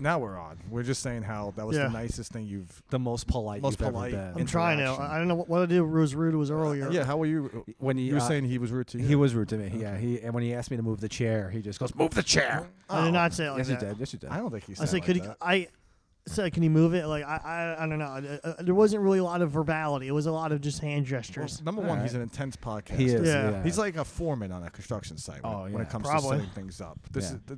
Now we're on. We're just saying how that was the nicest thing you've... The most polite you've ever been. I'm trying to. I don't know what I did was rude was earlier. Yeah, how were you? When you were saying he was rude to you? He was rude to me, yeah. And when he asked me to move the chair, he just goes, move the chair. I did not say it like yes, that. you did. Yes, you did. I don't think he said I said, like that. I said, can you move it? Like, I don't know. There wasn't really a lot of verbality. It was a lot of just hand gestures. Well, number one, he's an intense podcaster. He is. Yeah. He's like a foreman on a construction site when it comes to setting things up.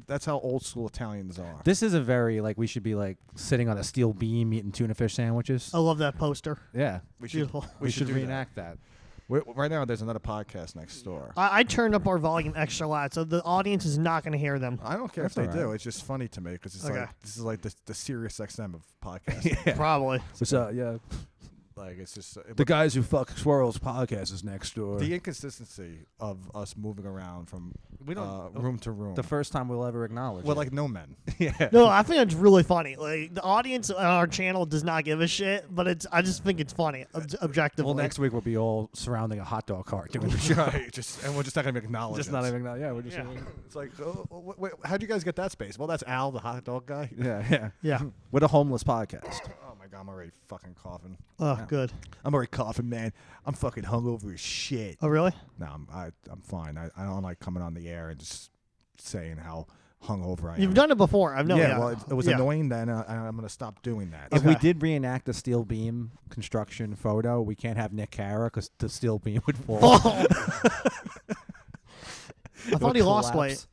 That's how old school Italians are. This is a very, like, we should be, like, sitting on a steel beam eating tuna fish sandwiches. I love that poster. Yeah. Beautiful. We should reenact that. Right now, there's another podcast next door. I turned up our volume extra loud, so the audience is not going to hear them. I don't care if they do. It's just funny to me because it's like this is like the Sirius XM of podcasting. Yeah. Probably. So, yeah. Like it's just the guys who fuck squirrels podcast is next door. The inconsistency of us moving around from room to room. The first time we'll ever acknowledge. We're like no men. Yeah. No, I think it's really funny. Like the audience on our channel does not give a shit, but I just think it's funny objectively. Well, next week we'll be all surrounding a hot dog cart doing the show. Right, and we're just not gonna acknowledge. Just not even acknowledge. Yeah, we're just. It's like, wait, how'd you guys get that space? Well, that's Al, the hot dog guy. Yeah. We're the homeless podcast. Oh my god, I'm already fucking coughing. Oh, good. I'm already coughing, man. I'm fucking hungover as shit. Oh, really? No, I'm fine. I don't like coming on the air and just saying how hungover I am. You've done it before. I've known. Yeah, well, it was annoying then. I'm going to stop doing that. If we did reenact the steel beam construction photo, we can't have Nick Cara because the steel beam would fall. I thought he lost weight.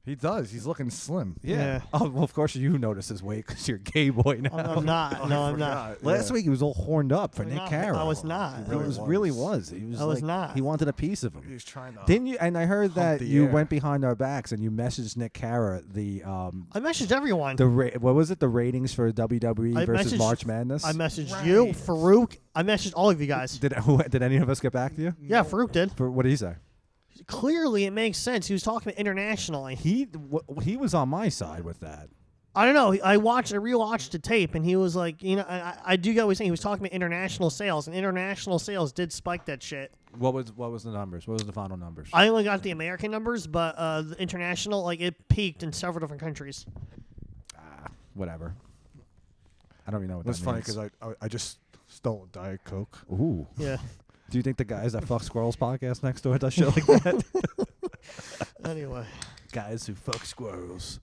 He does. He's looking slim. Yeah. Oh, well, of course you notice his weight because you're a gay boy now. I'm not. No, I'm not. Last week he was all horned up for Nick Cara. I was not. He really was. He was. I was not. He wanted a piece of him. He was trying to. Didn't you? And I heard that you air. went behind our backs and you messaged Nick Cara the. I messaged everyone. What was it? The ratings for WWE versus March Madness. I messaged you, Farouk. I messaged all of you guys. Did any of us get back to you? Yeah, Farouk did. What did he say? Clearly, it makes sense. He was talking internationally. He was on my side with that. I don't know. I rewatched the tape, and he was like, I do get what he's saying. He was talking about international sales, and international sales did spike that shit. What was the numbers? What was the final numbers? I only got the American numbers, but the international, like, it peaked in several different countries. Whatever. I don't even know what that means. It's funny because I just stole a Diet Coke. Ooh. Yeah. Do you think the guys that fuck squirrels podcast next door does shit like that? Anyway. Guys who fuck squirrels.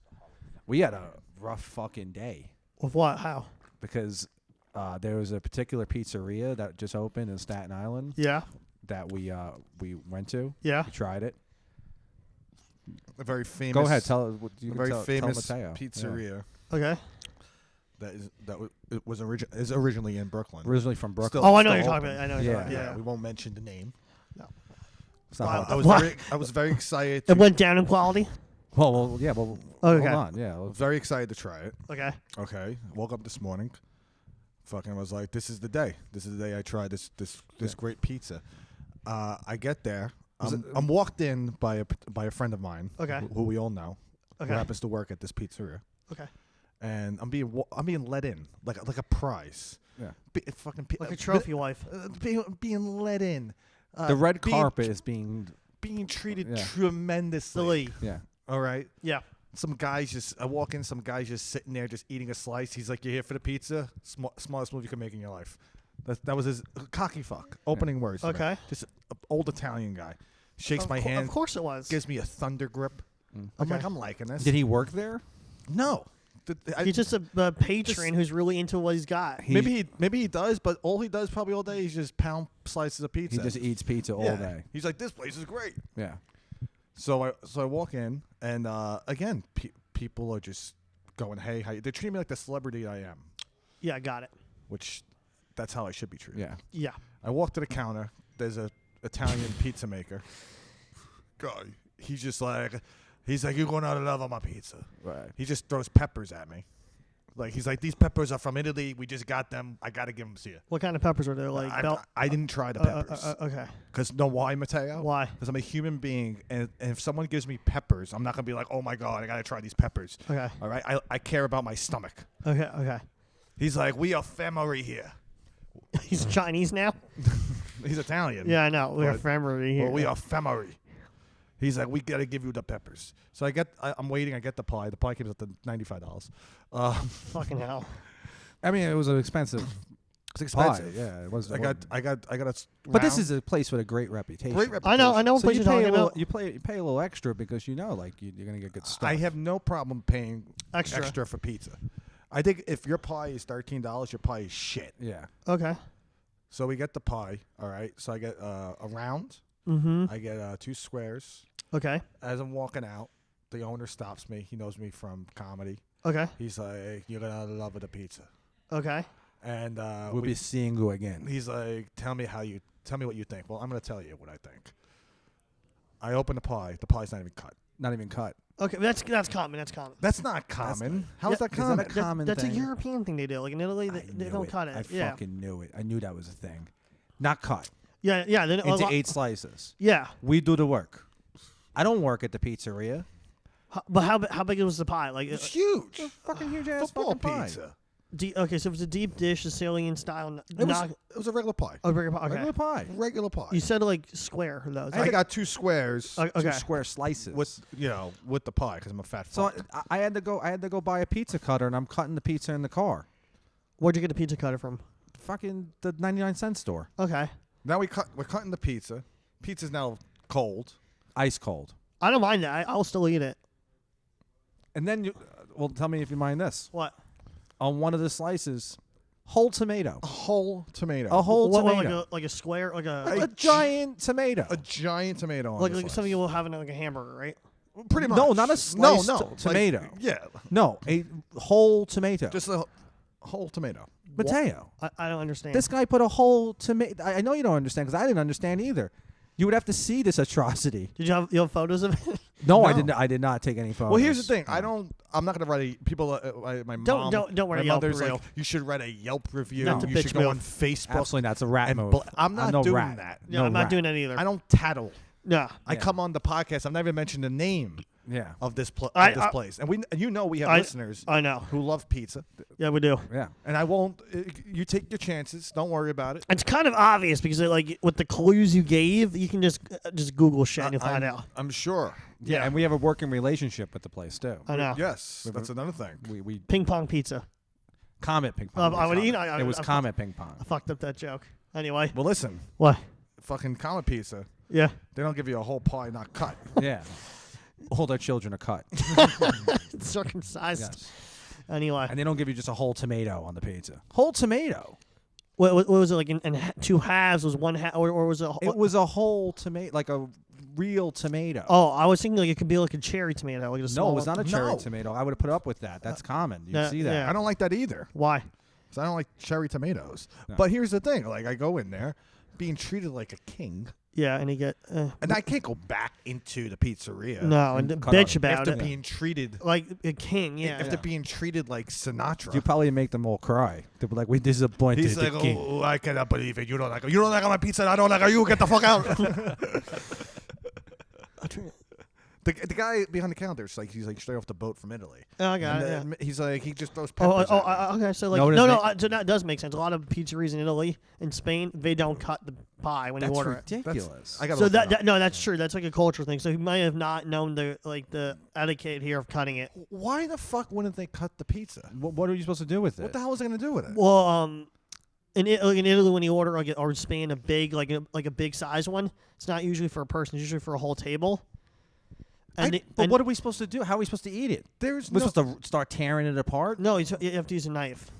We had a rough fucking day. With what? How? Because there was a particular pizzeria that just opened in Staten Island. Yeah. That we went to. Yeah. We tried it. A very famous. Go ahead. Tell us. Tell famous Mateo. pizzeria. Yeah. Okay. Is originally in Brooklyn. Originally from Brooklyn. I know what you're talking about. I know. Yeah. We won't mention the name. No. I was very excited. It went down in quality. Well, yeah. Well, okay. Hold on. Yeah. I was very excited to try it. Okay. Okay. Woke up this morning. Fucking was like, this is the day. This is the day I try this great pizza. I get there. I'm walked in by a friend of mine. Okay. Who we all know. Okay. Who happens to work at this pizzeria. Okay. And I'm being let in like a prize. Yeah. Like a trophy wife. Being let in. The red carpet is being treated tremendously. Yeah. All right. Yeah. I walk in, some guy's just sitting there just eating a slice. He's like, "You're here for the pizza? Smallest move you can make in your life." That was his cocky fuck. Opening words. Okay. Just an old Italian guy. Shakes my hand. Of course it was. Gives me a thunder grip. I'm like, I'm liking this. Did he work there? No. He's just a patron who's really into what he's got. Maybe he does, but all he does probably all day is just pound slices of pizza. He just eats pizza all day. He's like, this place is great. Yeah. So I walk in, and again, people are just going, hey, they're treating me like the celebrity I am. Yeah, got it. Which, that's how I should be treated. Yeah. Yeah. I walk to the counter. There's a Italian pizza maker. Guy. He's like, you're going out of love on my pizza. Right. He just throws peppers at me. Like, he's like, these peppers are from Italy. We just got them. I got to give them to you. What kind of peppers are there? Like I didn't try the peppers. Okay. Because know why, Mateo? Why? Because I'm a human being, and if someone gives me peppers, I'm not going to be like, oh, my God, I got to try these peppers. Okay. All right? I care about my stomach. Okay. He's like, we are family here. He's Chinese now? He's Italian. Yeah, I know. We're family here. Well, we are family. He's like, we got to give you the peppers. So I'm waiting. I get the pie. The pie comes up to $95. Fucking hell. I mean, it was an expensive. It's expensive. Pie. Yeah, it was. I got a. But this is a place with a great reputation. Great reputation. I know what So place you you're pay talking a little, about. you pay a little extra because like you're gonna get good stuff. I have no problem paying Extra. for pizza. I think if your pie is $13, your pie is shit. Yeah. Okay. So we get the pie. All right. So I get a round. Mm-hmm. I get 2 squares. Okay. As I'm walking out, the owner stops me. He knows me from comedy. Okay. He's like, hey, "You're gonna love the pizza." Okay. And We'll be seeing you again. he's like, tell me what you think. Well, I'm gonna tell you what I think. I open the pie. The pie's not even cut. Not even cut. Okay. That's common. That's common. That's not common. How is that Is that common? a common That's thing? a European thing they do. Like in Italy, I they knew don't cut it. I Yeah. fucking knew it. I knew that was a thing. Not cut. Yeah. Yeah. Then, Into 8 slices. Yeah. We do the work. I don't work at the pizzeria. But how big was the pie? Like It's huge. Fucking huge ass Football fucking pie. pizza. okay, so it was a deep dish, Sicilian style. It was a regular pie. Burger pie. Okay. Regular pie. Regular pie. You said like square though. I got 2 squares Okay. 2 square slices. with the pie because I'm a fat So fuck. I had to go buy a pizza cutter, and I'm cutting the pizza in the car. Where'd you get the pizza cutter from? Fucking the 99-cent store. Okay. Now we're cutting the pizza. Pizza's now cold. Ice cold. I don't mind that. I'll still eat it. And then well, tell me if you mind this. What? On one of the slices, whole tomato. A whole tomato. A whole What, tomato. like a square, like A giant tomato. A giant tomato on like the something slice. you will have in like a hamburger, right? Pretty much. No, not a sliced tomato. Like, yeah. No, a whole tomato. Just a whole tomato. Mateo. I don't understand. This guy put a whole tomato. I know you don't understand because I didn't understand either. You would have to see this atrocity. Did you have photos of it? No, No. I didn't. I did not take any photos. Well, here's the thing. I'm not gonna write people. My mom. Don't write my a Yelp mother's review. like, you should write a Yelp review. That's a You bitch should go move. on Facebook. Absolutely not. It's a rat and move. I'm not no doing rat. that. No, No I'm not rat. doing that either. I don't tattle. No. I Yeah. come on the podcast. I've never mentioned the name Yeah. of this I- place, and we have I- listeners I know. who love pizza, Yeah, we do. Yeah. and I won't. You take your chances. Don't worry about it. It's kind of obvious because like with the clues you gave, you can just Google shit and you'll find out. I'm sure. Yeah. And we have a working relationship with the place too. I know. Yes, that's another thing. We Ping pong pizza. Comet ping pong. I would eat. It was I Comet ping pong. fucked up that joke. Anyway, Well, listen, what? fucking Comet Pizza. Yeah. They don't give you a whole pie not cut. Yeah. All their children are cut. Circumcised. Yes. Anyway, And they don't give you just a whole tomato on the pizza. Whole tomato. what was it like in 2 halves? Was 1 half or was it? It was a whole tomato, like a real tomato. Oh, I was thinking like it could be like a cherry tomato. Like a no, small it was not a cherry No. tomato. I would have put up with that. That's common. You no, see that? yeah. I don't like that either. Why? So I don't like cherry tomatoes. No. But here's the thing: like I go in there, being treated like a king, Yeah, and you get and I can't go back into the pizzeria. no and cut bitch on it. about after it. being treated, Like a king. Yeah. after being treated like Sinatra. You probably make them all cry. They'll be like, "We disappointed He's the like, king." oh, I cannot believe it. You don't like my pizza. I don't like you. Get the fuck out. The guy behind the counter is like he's like straight off the boat from Italy. Oh, I got And it. then Yeah. he's like he just throws Oh, peppers. at me. okay. So like, No, it no, doesn't so that does make sense. A lot of pizzerias in Italy and Spain, they don't cut the pie when you That's order it. ridiculous. I got So that's true. That's like a cultural thing. So he might have not known the etiquette here of cutting it. Why the fuck wouldn't they cut the pizza? What are you supposed to do with it? What the hell was I gonna do with it? Well, in Italy, when you order or Spain a big like a big size one, it's not usually for a person. It's usually for a whole table. But what are we supposed to do? How are we supposed to eat it? There's We're no. supposed to start tearing it apart? No, you have to use a knife.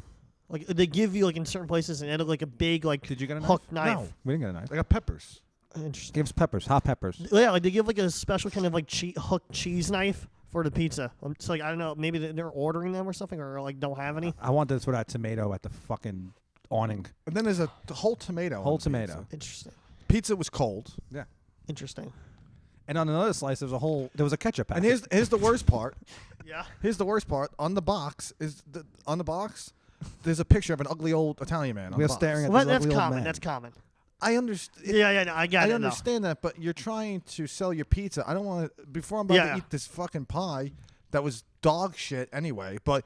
Like they give you like in certain places in Italy like a big like Did you get a knife? hook knife. No. We didn't get a knife. I got peppers. Interesting. Give us peppers, hot peppers. Yeah, like they give like a special kind of like hook cheese knife for the pizza. It's like I don't know, maybe they're ordering them or something, or like don't have any. I want this with that tomato at the fucking awning. And then there's a whole tomato. Whole on the tomato. Pizza. Interesting. Pizza was cold. Yeah. Interesting. And on another slice, there was a ketchup packet. And here's the worst part. Yeah. Here's the worst part. On the box there's a picture of an ugly old Italian man. On We're the box. staring at Well, this that's ugly old common. man. That's common. I understand. Yeah, no, I got I it. understand that, but you're trying to sell your pizza. I don't want to. Before I'm about Yeah. to eat this fucking pie that was dog shit anyway, but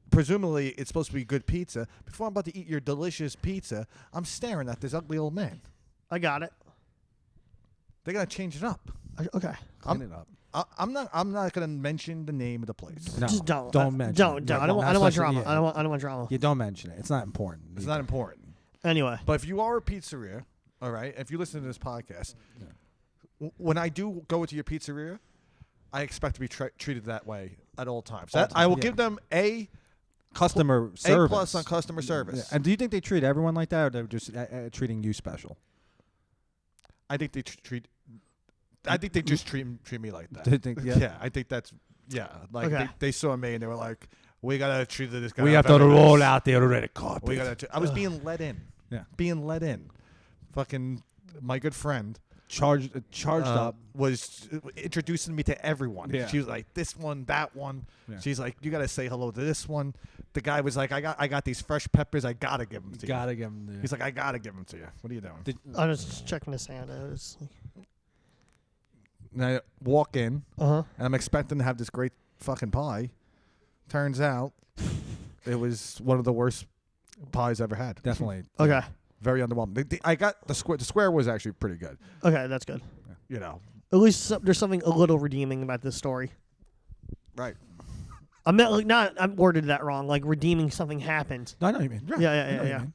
presumably it's supposed to be good pizza. Before I'm about to eat your delicious pizza, I'm staring at this ugly old man. I got it. They gotta change it up. Okay. Clean it up. I'm not gonna mention the name of the place. No, Just don't. Don't mention. Don't. it. I don't want drama. Yeah. I don't want drama. You don't mention it. It's not important. It's not important. Anyway. But if you are a pizzeria, all right, if you listen to this podcast, when I do go into your pizzeria, I expect to be treated that way at all times. I will give them customer service. A+ on customer service. Yeah. And do you think they treat everyone like that, or they're just treating you special? I think they treat. I think they just treat me like that. Do you think, yeah, I think that's Like Okay. they saw me and they were like, "We gotta treat this guy. We have to roll out the red carpet. We gotta." I was being let in. Yeah. Being let in. Fucking my good friend charged up. was introducing me to everyone. Yeah. She was like, "This one, that one." Yeah. She's like, "You gotta say hello to this one." The guy was like, "I got these fresh peppers. I gotta give them to you." Gotta give them. He's like, "I gotta give them to you." What are you doing? I'm just checking the sound. And I walk in, And and I'm expecting to have this great fucking pie. Turns out, it was one of the worst pies I ever had. Definitely. Okay. Very underwhelming. I got the square. The square was actually pretty good. Okay, that's good. You know, At least there's something a little redeeming about this story. right? I meant like not. I worded that wrong. Like redeeming something happened. I know what you mean. Yeah, I know what you mean.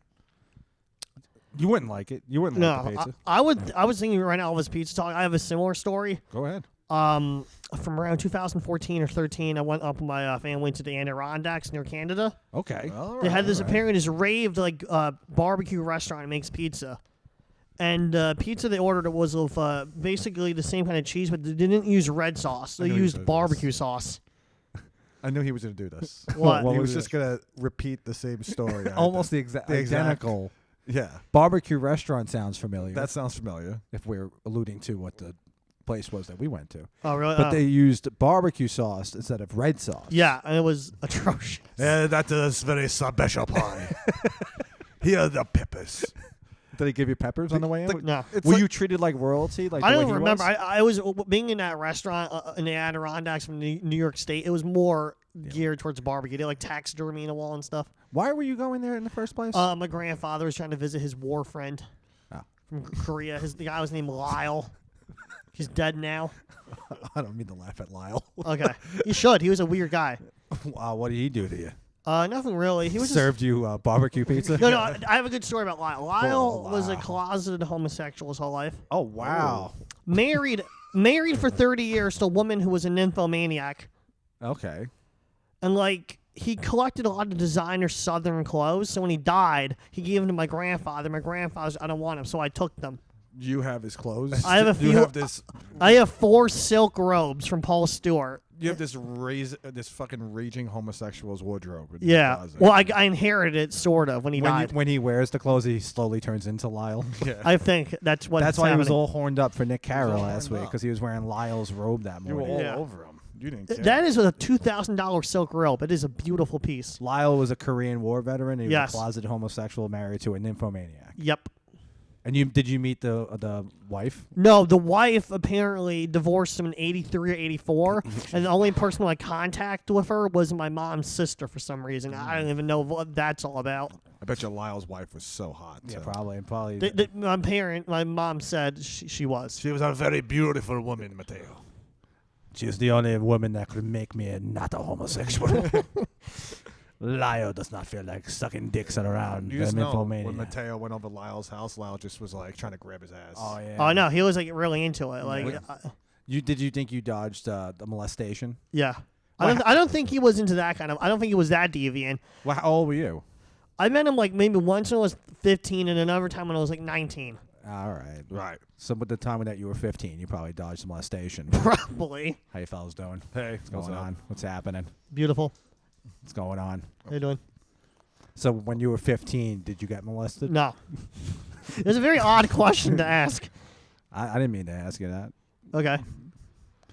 You wouldn't like it. You wouldn't like the No, pizza. I would. I was thinking right now Elvis Pizza Talk. I have a similar story. Go ahead. From around 2014 or 13, I went up with my family to the Adirondacks near Canada. Okay. They had this apparently this raved like barbecue restaurant that makes pizza, and pizza they ordered was of basically the same kind of cheese, but they didn't use red sauce. They knew you used said barbecue sauce. I knew he was going to do this. What? He was was just going to repeat the same story. Almost the exact identical. Yeah. Barbecue restaurant sounds familiar. That sounds familiar. if we're alluding to what the place was that we went to. Oh really? But they used barbecue sauce instead of red sauce. yeah, and it was atrocious. Yeah, that is very special pie. Here are the peppers. Did they give you peppers on the way in? No. It's Were like- you treated like royalty? Like I the way don't he remember. was? I was being in that restaurant in the Adirondacks from New York State. It was more geared towards barbecue. They had, like taxidermy in the wall and stuff. Why were you going there in the first place? My grandfather was trying to visit his war friend Oh. from Korea. The guy was named Lyle. He's dead now. I don't mean to laugh at Lyle. Okay, you should. He was a weird guy. Wow, what did he do to you? Nothing really. He was Served you barbecue pizza? No, I have a good story about Lyle. Lyle was a Lyle. closeted homosexual his whole life. Oh, wow. Married for 30 years to a woman who was a nymphomaniac. Okay. And, like, he collected a lot of designer Southern clothes. So when he died, he gave them to my grandfather. My grandfather's, I don't want them, so I took them. You have his clothes. I have a few. You have this. I have 4 silk robes from Paul Stewart. You have this fucking raging homosexual's wardrobe. In Yeah. your closet. Well, I inherited it, sort of, when he died. When he wears the clothes, he slowly turns into Lyle. Yeah. I think that's what. That's why he was happening. all horned up for Nick Carroll all last horned week, up. because he was wearing Lyle's robe that You were morning. all Yeah. over him. You didn't care. That is a $2,000 silk robe. It is a beautiful piece. Lyle was a Korean War veteran. And he Yes. was a closeted homosexual married to a nymphomaniac. Yep. And did you meet the wife? No, the wife apparently divorced him in 83 or 84, and the only person who had contact with her was my mom's sister for some reason. I don't even know what that's all about. I bet your Lyle's wife was so hot. Yeah, too. probably. My mom said she was. She was a very beautiful woman, Mateo. She was the only woman that could make me not a homosexual. Lyle does not feel like sucking dicks around. You just know when Mateo went over Lyle's house, Lyle just was like trying to grab his ass. Oh yeah. Oh no, he was like really into it. Like, Did you think you dodged the molestation? yeah. I don't think he was into that kind of. I don't think he was that deviant. Well, how old were you? I met him like maybe once when I was 15, and another time when I was like 19. All right. Right. So, at the time that you were 15, you probably dodged the molestation. Probably. How you fellas doing? Hey, What's going on? What's happening? Beautiful. What's going on? How you doing? So, when you were 15, did you get molested? No. It's a very odd question to ask. I didn't mean to ask you that. Okay.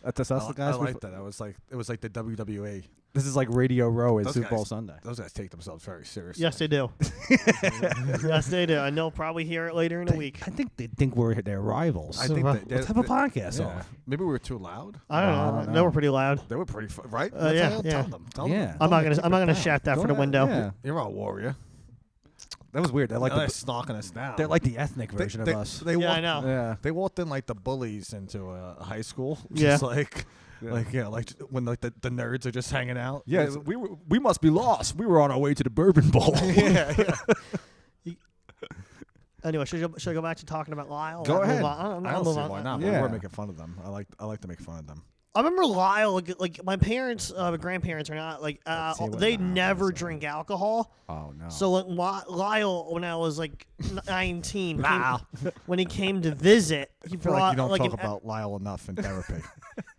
That's us, the guys. I like that. It was like the WWE. This is like Radio Row at Those Super Bowl guys- Sunday. Those guys take themselves very seriously. Yes, they do. Yes, they do. And they'll probably hear it later in the week. I think they think we're their rivals. I think Let's have a podcast yeah. off. Maybe we were too loud. I don't know. They were pretty loud. They were pretty right. Yeah, Mateo? yeah. Tell them. Yeah. I'm not gonna shout that Go for the ahead, window. Yeah. You're a warrior. That was weird. They're like Now they're stalking us down. they're like the ethnic version they, of us. They Yeah, I walked, know. Yeah. They walked in like the bullies into a high school. Yeah. Just like when like the nerds are just hanging out. Yeah, It's- we must be lost. We were on our way to the Bourbon Bowl. yeah. Anyway, should I go back to talking about Lyle? Go Or ahead. move on? I I'll don't move see on. why not. Yeah. We're making fun of them. I like to make fun of them. I remember Lyle, like my parents, grandparents are not like see what they Lyle never is, drink alcohol. Oh no. So like, Lyle, when I was like 19, Lyle. when he came to visit, he I feel like brought you don't like talk an- about Lyle enough in therapy.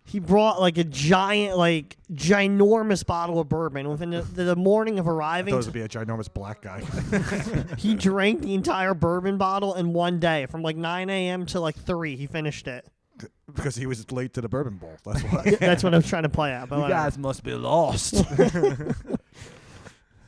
he brought like a giant, like ginormous bottle of bourbon. Within the morning of arriving, Those would be a ginormous black guy. he drank the entire bourbon bottle in one day, from like 9 a.m. to like 3. He finished it. Because he was late to the Bourbon Bowl. That's why. That's what I was trying to play at. But You whatever. guys must be lost.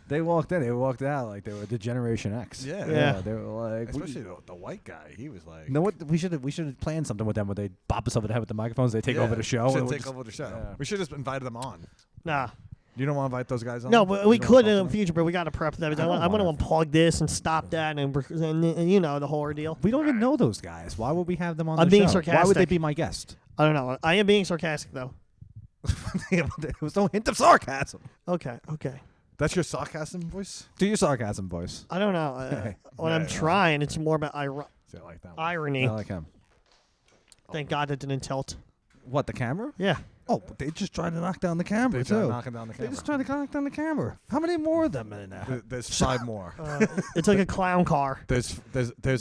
They walked in. They walked out like they were the Generation X. Yeah. They were like, Especially the white guy. He was like, you know what? We should have planned something with them where they bop us over the head with the microphones. They take over the show. Should and we'll take just- over the show. yeah. We should have just invited them on. Nah. You don't want to invite those guys on? No, but You we don't could wanna in talk the to future, but we got to prep them. I don't want to wanna- unplug this and stop that, and you know the whole ordeal. We don't even know those guys. Why would we have them on I'm the being show? Why would they sarcastic. be my guest? I don't know. I am being sarcastic though. There was no hint of sarcasm. Okay. That's your sarcasm voice? Do your sarcasm voice. I don't know. When Yeah, I'm yeah. trying, it's more about See, I like that one. irony. I like him. Thank God it didn't tilt. What, the camera? Yeah. Oh, they just tried to knock down the camera, They tried too. knocking down the They camera. just tried to knock down the camera. How many more of them in there? There's 5 more. It's like a clown car. There's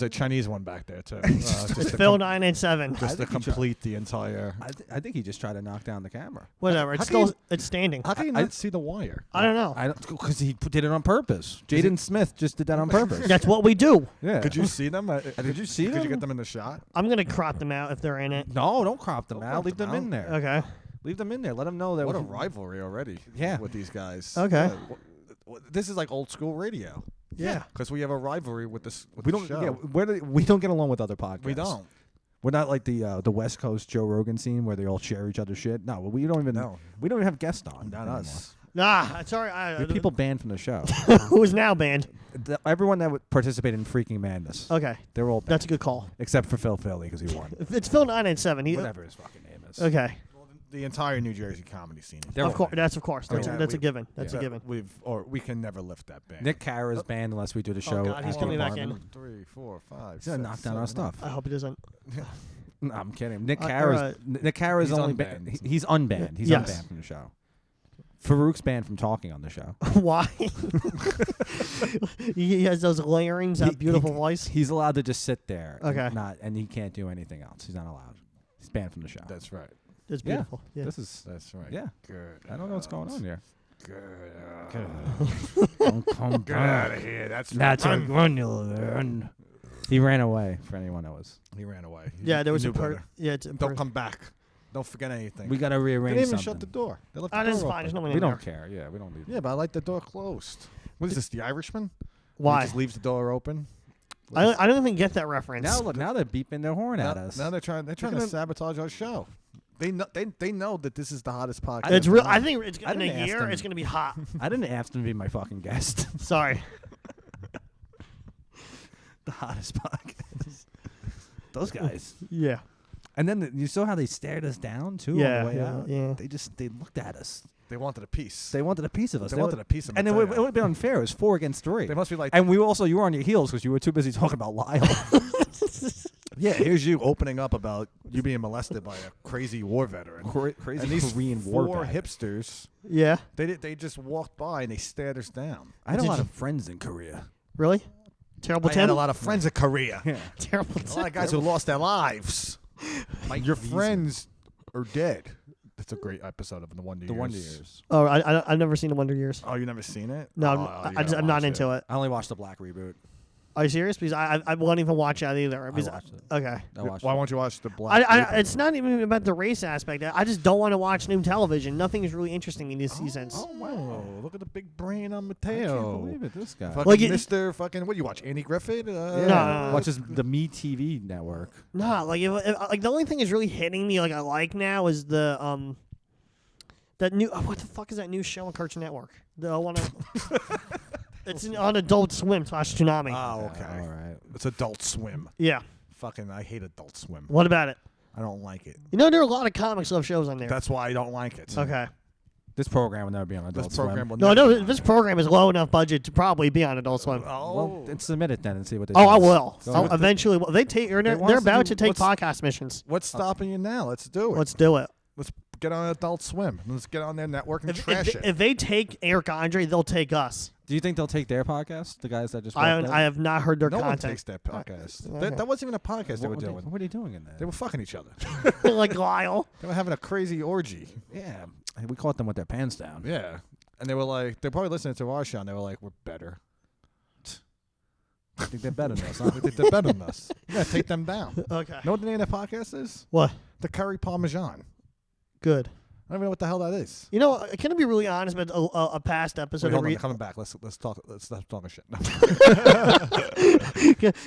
a Chinese one back there too. It's Just to Phil 987. just to think he tried- complete the entire. I think he just tried to knock down the camera. Whatever. How It's can still it's standing. How can you I- not see the wire? I don't know. Because he did it on purpose. Jaden Smith just did that on purpose. That's what we do. Yeah. Could you see them? Did you see Could you them? get them in the shot? I'm gonna crop them out if they're in it. No, don't crop them Don't out. crop Leave them them in out. there. Okay. Leave them in there. Let them know that. What a rivalry already. Yeah. With these guys. Okay. This is like old school radio. Yeah. Because we have a rivalry with this. With We the don't. show. Yeah, we don't get along with other podcasts. We don't. We're not like the West Coast Joe Rogan scene where they all share each other's shit. No, we don't even. No. We don't even have guests on. Not anymore. us. Nah. Sorry. We have people banned from the show. who is now banned. Everyone that would participate in Freaking Madness, Okay. they're all banned. That's a good call. Except for Phil Philly because he won. It's Phil 987. Whatever his fucking name is. Okay. The entire New Jersey comedy scene. They're Of all course. banned. That's of course. That's, Okay. that's a given. That's a Yeah. given. We can never lift that ban. Nick Cara's banned unless we do the show. God, he's at coming the back in. apartment. 3, 4, 5. He's gonna knock down our stuff. I hope he doesn't. No, I'm kidding. Nick Uh, Cara's Nick Cara's He's only unbanned. he's unbanned. He's Yes. unbanned from the show. Farouk's banned from talking on the show. Why? He has those layerings, that beautiful voice. He's allowed to just sit there. Okay. And he can't do anything else. He's not allowed. He's banned from the show. That's right. It's Yeah. beautiful. Yeah. This is That's right. yeah. Good. I don't know what's going on here. Good. Don't come Get out of here. That's That's right. a run, you'll learn. He ran away. For anyone that was, He ran away. Yeah, there was He a knew part. better. Yeah, it's a Don't part. come back. Don't forget anything. we got to They rearrange didn't even something. shut the door. They left Ah, the that's door fine. There's open. no one We in don't there. care. Yeah, we don't need. Yeah, but I like the door closed. What is this? The Irishman? He Why? just leaves the door open. I don't even get that reference. Now look, now they're beeping their horn at us. Now they're trying. They're trying to sabotage our show. They know. They know that this is the hottest podcast. It's real. on. I think it's I in a didn't ask year. them. It's gonna be hot. I didn't ask them to be my fucking guest. Sorry. The hottest podcast. Those guys. Yeah. And then you saw how they stared us down too Yeah, on the way yeah, out. yeah. They looked at us. They wanted a piece. They wanted a piece of us. They wanted a piece of and it Mateo. would have been unfair. It was 4 against 3. They must be like. And you were on your heels because you were too busy talking about Lyle. Yeah, here's you opening up about you being molested by a crazy war veteran. Crazy And these Korean war 4 vet. hipsters, Yeah. they just walked by and they stared us down. I had a Did lot you- of friends in Korea. Really? Terrible I Tim. had a lot of friends in Korea. Yeah. Terrible A lot Tim. of guys who lost their lives. Your Wiesman. friends are dead. That's a great episode of The Wonder The Years. Wonder Years. Oh, I've never seen The Wonder Years. Oh, you never seen it? No, Oh, I'm, you I'm gotta not watch into it. I only watched the Black reboot. Are you serious? Because I won't even watch that either. Because watched it. Okay. I watched Why it. won't you watch the Black? It's not even about the race aspect. I just don't want to watch new television. Nothing is really interesting me these seasons. Oh wow! Look at the big brain on I Mateo. can't believe it. This guy. Fucking Like it- Mr. Fucking what do you watch? Andy Griffith? Yeah. No. Watches the Me TV network. Nah, like like the only thing is really hitting me like I like now is the that new what the fuck is that new show on Cartoon Network? The one It's on Adult Swim / Tsunami. Oh, okay. All right. It's Adult Swim. Yeah. Fucking, I hate Adult Swim. What about it? I don't like it. You know, there are a lot of comics love shows on there. That's why I don't like it. Okay. This program will never be on Adult This program Swim. will No, never no, this program is low enough budget to probably be on Adult Swim. Oh, Well, submit it then and see what they Oh, do. I will. Go I'll ahead. eventually. Well, they're wants they're to about do- to take what's- podcast missions. what's stopping you now? Let's do it. Let's do it. Let's get on Adult Swim. Let's get on their network and If, trash if, it. if they take Eric Andre, they'll take us. Do you think they'll take their podcast? The guys that just I walked in? have not heard their no one content. takes that podcast. Okay. That wasn't even a podcast they were What doing. what are they doing in there? They were fucking each other. Like Lyle. They were having a crazy orgy. Yeah, we caught them with their pants down. Yeah. And they were like, they're probably listening to our show, and they were like, we're better. I think they're better than us. I think they're better than us. You gotta take them down. Okay. Know what the name of the podcast is? What? The Curry Parmesan. Good. I don't even know what the hell that is. You know, can I be really honest about a past episode? Wait, hold on, of they're coming back. Let's talk. Let's stop talking shit. No.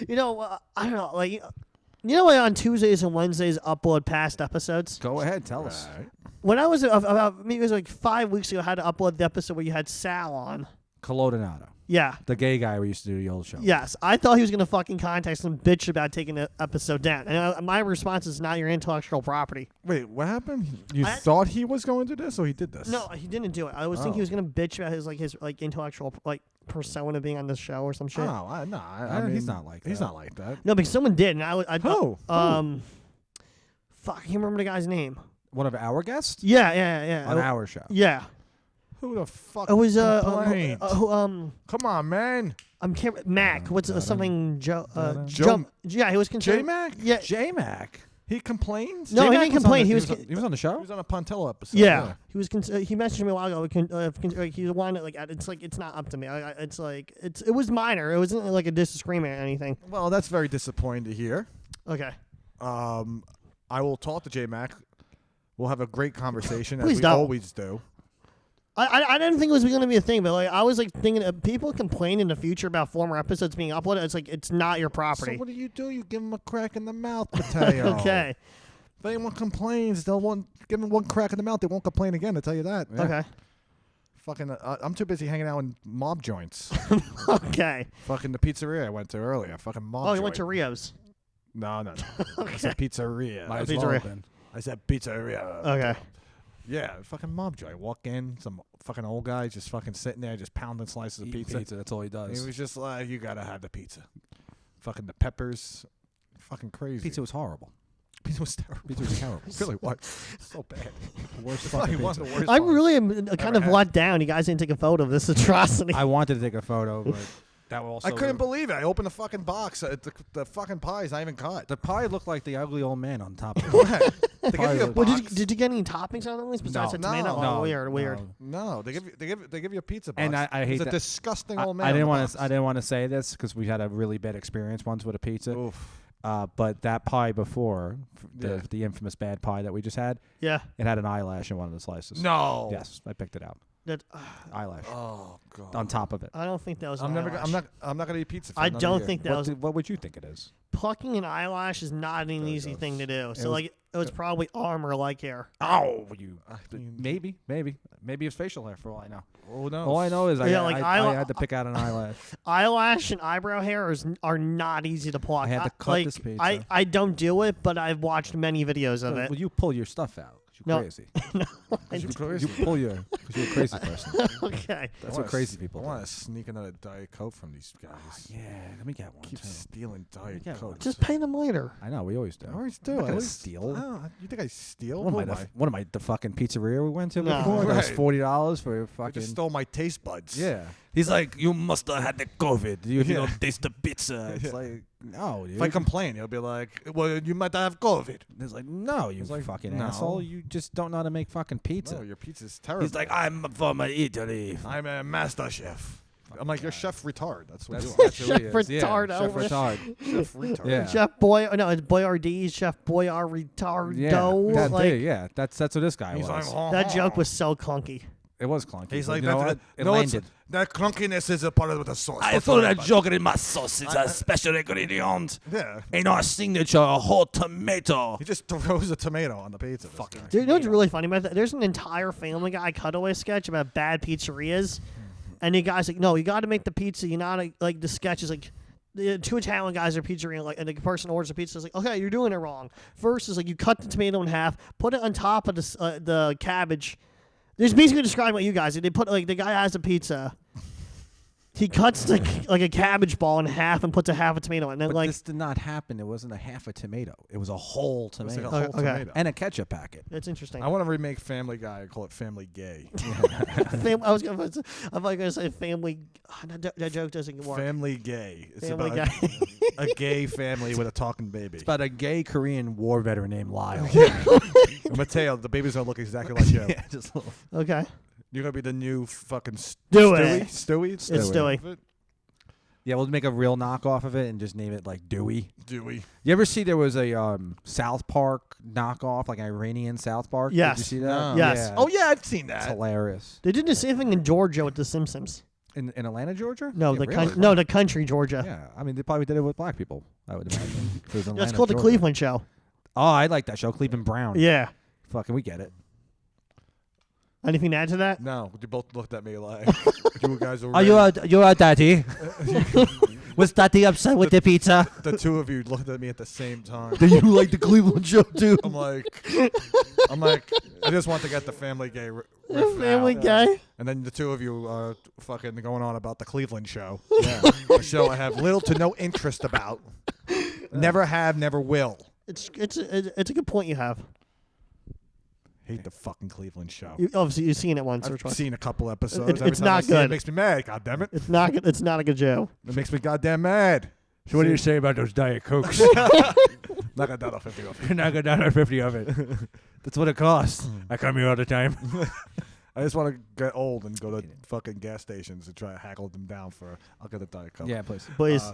you know, I don't know. Like, you know, like on Tuesdays and Wednesdays, upload past episodes. Go ahead, tell us. Alright. When I was about maybe it was like 5 weeks ago, I had to upload the episode where you had Sal on. Colodinato, Yeah. the gay guy we used to do the old show. Yes, I thought he was gonna fucking contact some bitch about taking the episode down, and my response is not your intellectual property. Wait, what happened? You I- thought he was going to do this, or he did this? No, he didn't do it. I was thinking he was gonna bitch about his intellectual persona being on this show or some shit. Oh, I mean, he's not like He's that. not like that. No, because someone did, and I Who? fuck, I can't remember the guy's name. One of our guests Yeah. on our show. Yeah. Who the fuck? It was complained? Come on, man. Mac. What's something Joe? Joe- Yeah, he was concerned. J-Mac? Yeah. J Mac. He complains? No, he J-Mac didn't was on complain. the- He was. he was on the show. He was on a Pontello episode. Yeah, he was. He messaged me a while ago. He wanted like it's like it's not up to me. It was minor. It wasn't like a disagreement or anything. Well, that's very disappointing to hear. Okay. I will talk to J-Mac. We'll have a great conversation, as Please we don't. always do. I didn't think it was going to be a thing, but like I was like thinking people complain in the future about former episodes being uploaded. It's like it's not your property. So what do? You give him a crack in the mouth, Mateo. Okay. If anyone complains, they'll give them one crack in the mouth. They won't complain again. I tell you that. Okay. Fucking, I'm too busy hanging out in mob joints. Okay. Fucking the pizzeria I went to earlier. Fucking mob. Oh, you joint. went to Rio's. No. I said pizzeria. Might as Pizzeria. well have been. I said pizzeria. Okay. Yeah, fucking mob joint. I walk in, some fucking old guy just fucking sitting there, just pounding slices of Eating pizza. That's all he does. He was just like, you gotta have the pizza. Fucking the peppers. Fucking crazy. Pizza was horrible. Pizza was terrible. Pizza was terrible. It really was. So bad. Worst It's probably fucking one of pizza. the worst I ones. really am kind of had. let down. You guys didn't take a photo of this atrocity. I wanted to take a photo, but that will also. I couldn't believe it. I opened the fucking box. The fucking pie is not even cut. The pie looked like the ugly old man on top of it. They give you a Well, box. did you get any toppings on these besides No. the tomato? No. Oh, weird. No, they give you a pizza box. And I hate He's a that. disgusting old man. I on didn't the want box. to. I didn't want to say this because we had a really bad experience once with a pizza. Oof. But that pie before, Yeah. the infamous bad pie that we just had, Yeah. it had an eyelash in one of the slices. No. Yes, I picked it out. That, Eyelash Oh god. on top of it. I don't think that was. I'm an never. eyelash. I'm not gonna eat pizza. For I another don't year. think that was What would you think it is? plucking an eyelash is not an There it easy goes. thing to do. So was- like it was probably arm or leg hair. Oh, you. I mean, Maybe it's facial hair for all I know. who knows? All I know is Yeah, like I had to pick out an eyelash. Eyelash and eyebrow hair are not easy to pluck. I had to cut like, this pizza. I don't do it, but I've watched many videos of it. Well, you pull your stuff out. 'Cause you're No. crazy. I You d- crazy. You pull your. Because you're a crazy person. okay. That's what crazy people I do. want to sneak another Diet Coke from these guys. Yeah, let me get one Keep too. stealing Diet Yeah, well, Coke. Just pay them later. I know we always do. I always I'm do. not I gonna always steal. Oh, you think I steal? What Who am I? am What am I? The fucking pizzeria we went to No. before? That was Right. $40 for I fucking. just stole my taste buds. Yeah. He's like, you must have had the COVID. You Yeah. don't taste the pizza. It's Yeah. like, no, dude. If I complain, he'll be like, "Well, you might have COVID." It's like, no, you It's like, fucking no. asshole. You just don't know how to make fucking pizza. No, your pizza's terrible. He's like, I'm from Italy. I'm a master chef. I'm like, you're chef retard. That's what you are. That's who he Chef is. Yeah, Retardo. Chef retard. Chef retard. Yeah. Chef Boy, no, it's Boyardee, Chef Boyardo. Yeah, that, like, yeah, that's what this guy He's was. like, that joke was so clunky. It was clunky. He's but like, you know that, what? It no, it's- landed. that clunkiness is a part of the sauce. I Don't throw worry that about it. joke in my sauce. It's a special ingredient. Yeah. Ain't our signature, a whole tomato. He just throws a tomato on the pizza. Fucking. Dude, you know what's really funny about that? There's an entire Family Guy cutaway sketch about bad pizzerias. And the guy's like, no, you got to make the pizza. You know, like the sketch is like, the two Italian guys are pizzeria, like, and the person orders the pizza is like, okay, you're doing it wrong. First is like you cut the tomato in half, put it on top of the cabbage. There's basically describing what you guys did. They put like the guy has a pizza. He cuts like a cabbage ball in half and puts a half a tomato in. And then But like this did not happen. It wasn't a half a tomato. It was a whole It was tomato. like a whole Okay. tomato. And a ketchup packet. that's interesting. I want to remake Family Guy and call it Family Gay. I was gonna say family. That joke doesn't work. Family Gay. It's Family about Guy. a gay family with a talking baby. It's about a gay Korean war veteran named Lyle. Mateo, the baby's gonna look exactly like you. Yeah, just little. Okay. You're gonna be the new fucking Do Stewie. it. Stewie. It's Stewie. Yeah, we'll make a real knockoff of it and just name it like Dewey. Dewey. You ever see there was a South Park knockoff, like Iranian South Park? Yes. Did you see that? No. Yes. Yeah. Oh yeah, I've seen It's that. hilarious. They did the same thing in Georgia with The Simpsons. In Atlanta, Georgia? No, Yeah, the really? the country Georgia. Yeah, I mean they probably did it with black people. I would imagine. It was That's Atlanta, called the Georgia. Cleveland Show. Oh, I like that show, Cleveland Brown. Yeah. Fucking, we get it. Anything to add to that? No, you both looked at me like you guys are. Are you a daddy? Was daddy upset with the pizza? The two of you looked at me at the same time. Do you like the Cleveland show too? I'm like, I just want to get the Family Gay riff Family out. Guy. And then the two of you are fucking going on about the Cleveland show. Yeah. A show I have little to no interest about. Never have, never will. It's a good point you have. Hate the fucking Cleveland show. Obviously, you've seen it once or I've twice. seen a couple episodes. It's Every time not I see good. It makes me mad. God damn it! It's not good. It's not a good show. It makes me goddamn mad. So what do you say about those Diet Cokes? Not gonna down 50 of it. Knock it down to 50 of it. That's what it costs. I come here all the time. I just want to get old and go to fucking gas stations and try to haggle them down for. I'll get a Diet Coke. Yeah, please. Please.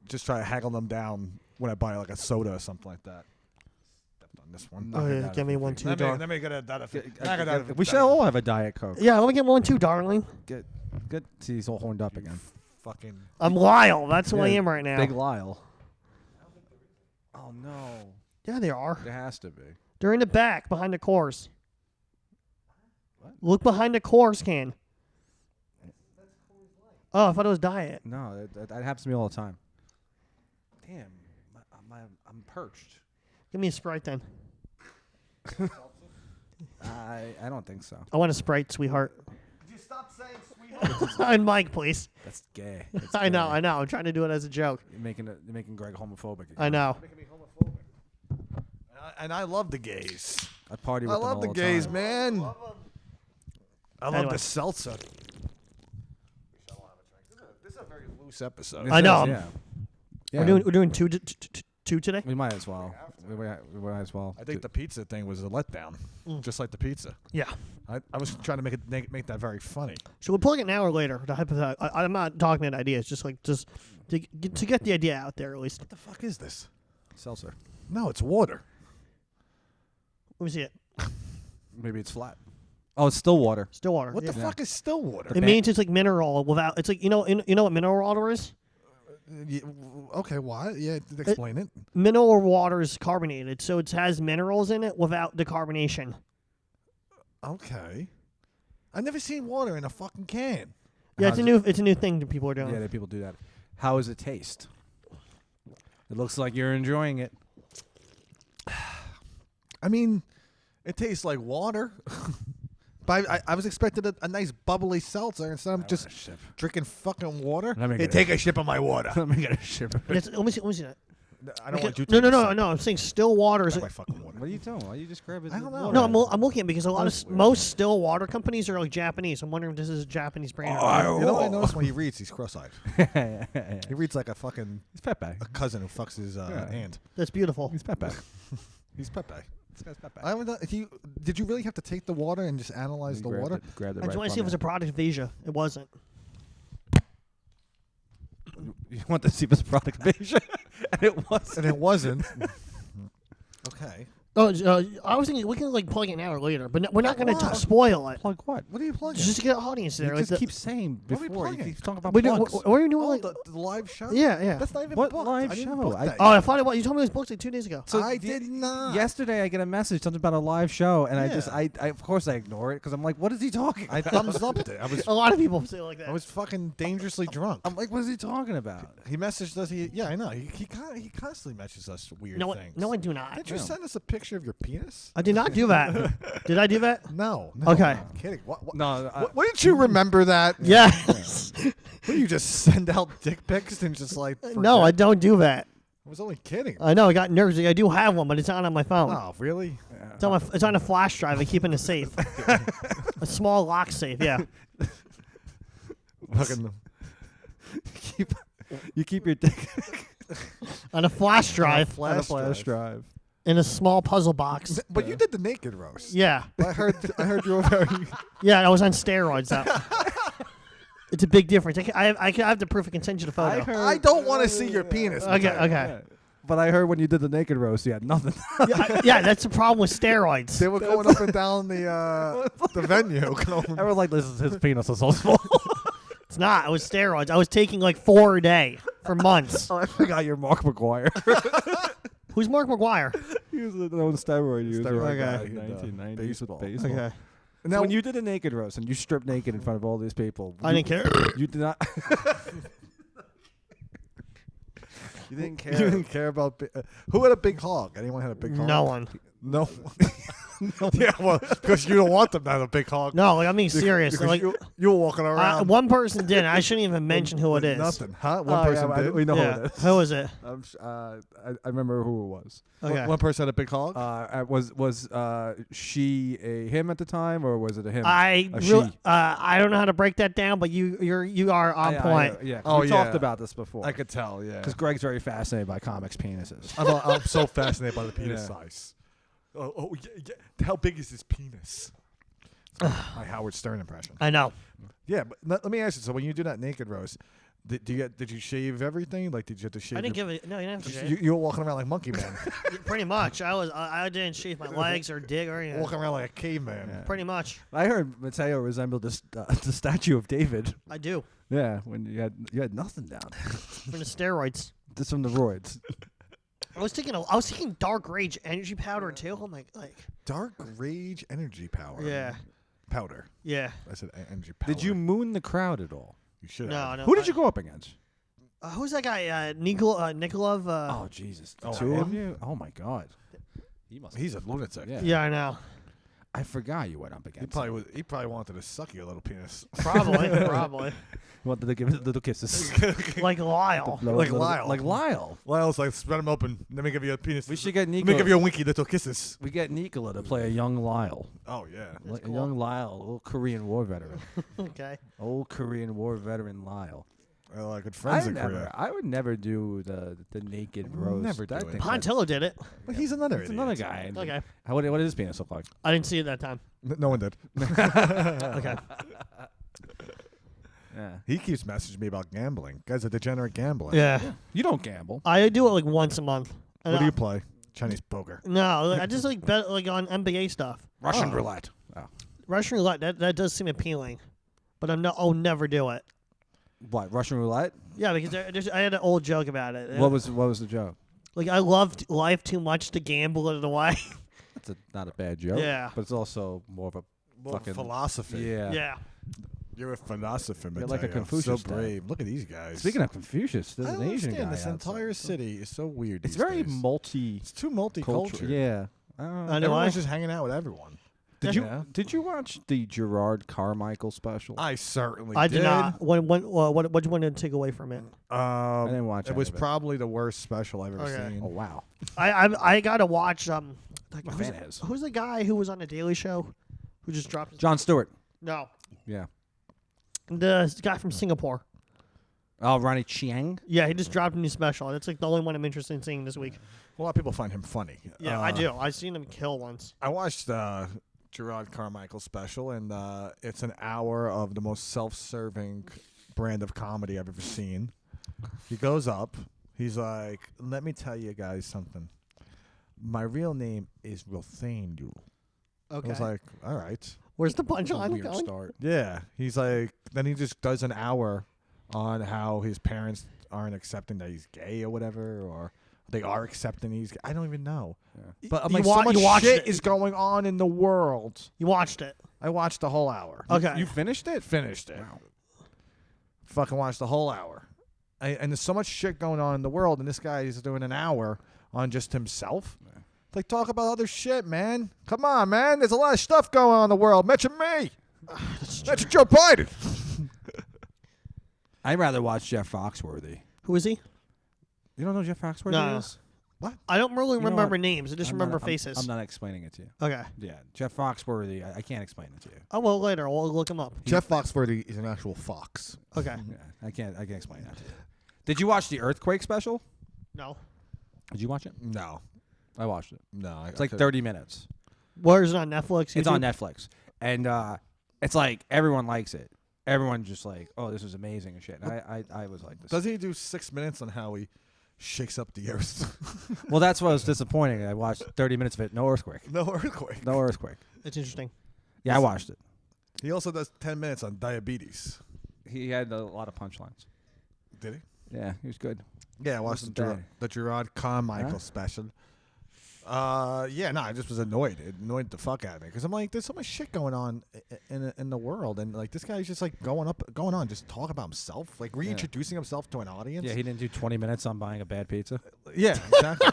Just try to haggle them down when I buy like a soda or something like that. Stepped on this one. Oh, yeah, give me one too, Let darling. me get a Diet Coke. We should all have a Diet Coke. Yeah, let me get one too, darling. Good. See, he's all horned up again. Fucking. I'm Lyle. That's who I Yeah, am right now. Big Lyle. Oh, no. Yeah, they are. There has to be. They're in the back behind the cores. What? Look behind the cores can. Oh, I thought it was diet. No, that happens to me all the time. Damn. I'm perched. Give me a Sprite then. I don't think so. I want a Sprite, sweetheart. Did you stop saying sweetheart? And Mike, please. That's gay. I know. I'm trying to do it as a joke. You're making Greg homophobic again. I know. Making me homophobic. And I love the gays. I party with I them love all the the gays, time. man. I love Anyway. the seltzer. This is a very loose episode. This I know. is, yeah. We're doing two today. We might as well. We might as well. I think the pizza thing was a letdown, just like the pizza. Yeah. I was trying to make that very funny. So we'll plug it now or later. I'm not talking about ideas. Just to get the idea out there at least. What the fuck is this? Seltzer. No, it's water. Let me see it. Maybe it's flat. Oh, it's still water. Still water. What yeah. the fuck is still water? It means it's like mineral without. It's like you know what mineral water is. Okay, why? Yeah, explain it. Mineral water is carbonated, so it has minerals in it without the carbonation. Okay. I've never seen water in a fucking can. Yeah, How's it's a new thing that people are doing. Yeah, people do that. How does it taste? It looks like you're enjoying it. I mean, it tastes like water. But I was expecting a nice bubbly seltzer instead of just drinking fucking water. Let me Hey, get take a sip of my water. Let me get a ship. Let me see that. I don't want you to No, take a no, sip no. I'm saying still water is. of my fucking water. What are you doing? Why you just grab it? I don't know. No, I'm looking at it because a lot of most still water companies are like Japanese. I'm wondering if this is a Japanese brand. You know what I noticed when he reads? He's cross-eyed. He reads like a fucking It's Pepe. a cousin who fucks his aunt. That's beautiful. He's Pepe. He's Pepe. This guy's Pepe. I haven't did you really have to take the water and just analyze the water? Grab it I just want to see if it was a product of Asia. It wasn't. You want to see if it's a product of Asia? And it wasn't. And it wasn't. Okay. Oh, I was thinking we can like plug it an hour later, but we're not going to What? spoil it. Plug what? What are you plugging? Just to get an audience there. You Like just keep saying What are we before. You plugging? keep talking about what plugs. are you doing? Oh, Like, the live show? yeah. That's not even What booked. live I didn't show? book I- that Oh, I yet. thought you told me it was booked like 2 days ago. So I did not. Yesterday, I get a message something about a live show, and Yeah. I of course I ignore it because I'm like, what is he talking? I about? thumbs upped it. A lot of people say it like that. I was fucking dangerously drunk. I'm like, what is he talking about? He messaged us. I know. He constantly messages us weird no, things. no, I do not. Did you No. send us a picture of your penis? I did not do that. Did I do that? No. Okay. I'm kidding. What? No, Wouldn't you remember that? Yes. What, you just send out dick pics and just like? No, I forget? don't do that. I was only kidding. I know. I got nervous. I do have one, but it's not on my phone. Oh, really? It's on a flash drive. I keep in a safe. A small lock safe. Yeah. Fucking. you keep your dick On a flash drive on a flash drive. in a small puzzle box. But you did the naked roast. Yeah. I heard you were very. Yeah. I was on steroids. It's a big difference. I have the proof of consent to the photo. I don't want to see your penis. Okay. Mateo. Okay. But I heard when you did the naked roast, you had nothing. Yeah, that's the problem with steroids. They were going up and down the venue. I was like, his penis is so small. It's not. It was steroids. I was taking like 4 a day for months. Oh, I forgot you're Mark McGuire. Who's Mark McGuire? He was the known steroid user. Steroid guy in in, 1990s baseball. with baseball. Okay. So Now, when you did a naked roast and you stripped naked in front of all these people, I didn't care. You did not. You didn't care. you didn't care about who had a big hog. Anyone had a big hog? No one. No. Yeah, well, because you don't want them to have a big hog. No, like I'm being serious. Because Like you were walking around. one person did. I shouldn't even mention who it is. Nothing, huh? One person did. We know Yeah. who it is. Who is it? I remember who it was. Okay. One person had a big hog. Was she a him at the time, or was it a him? I don't know how to break that down, but you are on point. Yeah. Oh, we yeah. talked about this before. I could tell. Yeah. Because Greg's very fascinated by comics penises. I'm so fascinated by the penis Yeah. size. Oh yeah. How big is his penis? My Howard Stern impression. I know. Yeah, but let me ask you. So when you do that naked roast, did you shave everything? Like, did you have to shave? I didn't give it. No, you didn't have to shave. You were walking around like Monkey Man, Pretty much. I didn't shave my legs or dick or anything. walking around like a caveman. Yeah. Pretty much. I heard Mateo resembled the statue of David. I do. Yeah, when you had nothing down. From the steroids. Just from the roids. I was taking dark rage energy powder too. I'm like Dark rage energy power. yeah. Powder. Yeah. I said energy power. Did you moon the crowd at all? You should. No, no. Who did you go up against? Who's that guy? Nikolov. Oh Jesus! Oh, Two him? of you? Oh my God! He must. He's a lunatic. Yeah. yeah, I know. I forgot you went up against. He probably wanted to suck your little penis. Probably. He wanted to give it little kisses. Like Lyle. Like Lyle. Like Lyle. Lyle's like, spread him open. Let me give you a penis. We should get Let me Nicola. give you a winky little kisses. We get Nicola to play a young Lyle. Oh yeah. That's A cool. young Lyle, old Korean War veteran. Okay. Old Korean War veteran Lyle. Well, I could friends in Korea. I would never do the naked roast. never do I it. think that's- Pontillo did it. But he's another It's idiot. another guy. Okay. What did his penis look like? I didn't see it that time. No one did. Okay. Yeah. He keeps messaging me about gambling. Guy's a degenerate gambler. Yeah. You don't gamble. I do it like once a month. And What do you play? Chinese poker. No, I just like bet like on NBA stuff. Russian Oh. roulette. Oh. Russian roulette, that does seem appealing, but I'll never do it. What? Russian roulette? Yeah, because I had an old joke about it. What was the joke? Like I loved life too much to gamble it away. That's not a bad joke. Yeah. But it's also more of a More fucking philosophy. yeah. Yeah. You're a philosopher, You're like a Mateo. Confucius So type. brave. Look at these guys. Speaking of Confucius, I there's don't an Asian guy. understand. This outside. entire city is so weird. It's these very days. multi. It's too multicultural. Yeah. I know Everyone's why. just hanging out with everyone. Yeah. Did you watch the Gerard Carmichael special? I certainly I did not. What you wanted to take away from it? I didn't watch It any was of it. probably the worst special I've ever Okay. seen. Oh wow. I gotta watch like, My who's, man is. who's the guy who was on the Daily Show, who just dropped his Jon Stewart. No, Yeah. the guy from Singapore. Oh, Ronnie Chiang. Yeah, he just dropped a new special. That's like the only one I'm interested in seeing this week. A lot of people find him funny. Yeah, I do. I've seen him kill once. I watched Gerard Carmichael special, and it's an hour of the most self-serving brand of comedy I've ever seen. He goes up. He's like, "Let me tell you guys something. my real name is Rothaniel. Okay. I was like, all right. Where's the That's a punchline weird going? start. Yeah. He's like, then he just does an hour on how his parents aren't accepting that he's gay or whatever, or they are accepting he's gay. I don't even know. Yeah. But I'm You like, wa- so much you watched shit it. is going on in the world. You watched it. I watched the whole hour. Okay. You finished it? Finished it. Wow. Fucking watched the whole hour. And there's so much shit going on in the world, and this guy is doing an hour on just himself. Yeah. It's like, talk about other shit, man. Come on, man. There's a lot of stuff going on in the world. Mention me. Mention Joe Biden. I'd rather watch Jeff Foxworthy. Who is he? You don't know who Jeff Foxworthy No. is? I don't really You know remember what? names. I just I'm remember not- faces. I'm not explaining it to you. Okay. Yeah, Jeff Foxworthy. I can't explain it to you. Oh, well, later. We'll look him up. Jeff Foxworthy is an actual fox. Okay. Yeah, I can't explain that to you. Did you watch the Earthquake special? No. Did you watch it? No. I watched it. No. It's like 30 minutes. Where is it on Netflix? It's on YouTube? Netflix, and it's like everyone likes it. Everyone's just like, "Oh, this is amazing" and shit. And I was like, "This." Does he do 6 minutes on how he shakes up the earth? Well, that's what was disappointing. I watched 30 minutes of it. No earthquake. No earthquake. No earthquake. It's interesting. Yeah, I watched it. He also does 10 minutes on diabetes. He had a lot of punchlines. Did he? Yeah, he was good. Yeah, I watched Wasn't the Gerard Carmichael Huh? special. Yeah, no, I just was annoyed. It annoyed the fuck out of me because I'm like, there's so much shit going on in the world, and like this guy's just like going on, just talk about himself, like reintroducing himself to an audience. Yeah, he didn't do 20 minutes on buying a bad pizza. Yeah, exactly.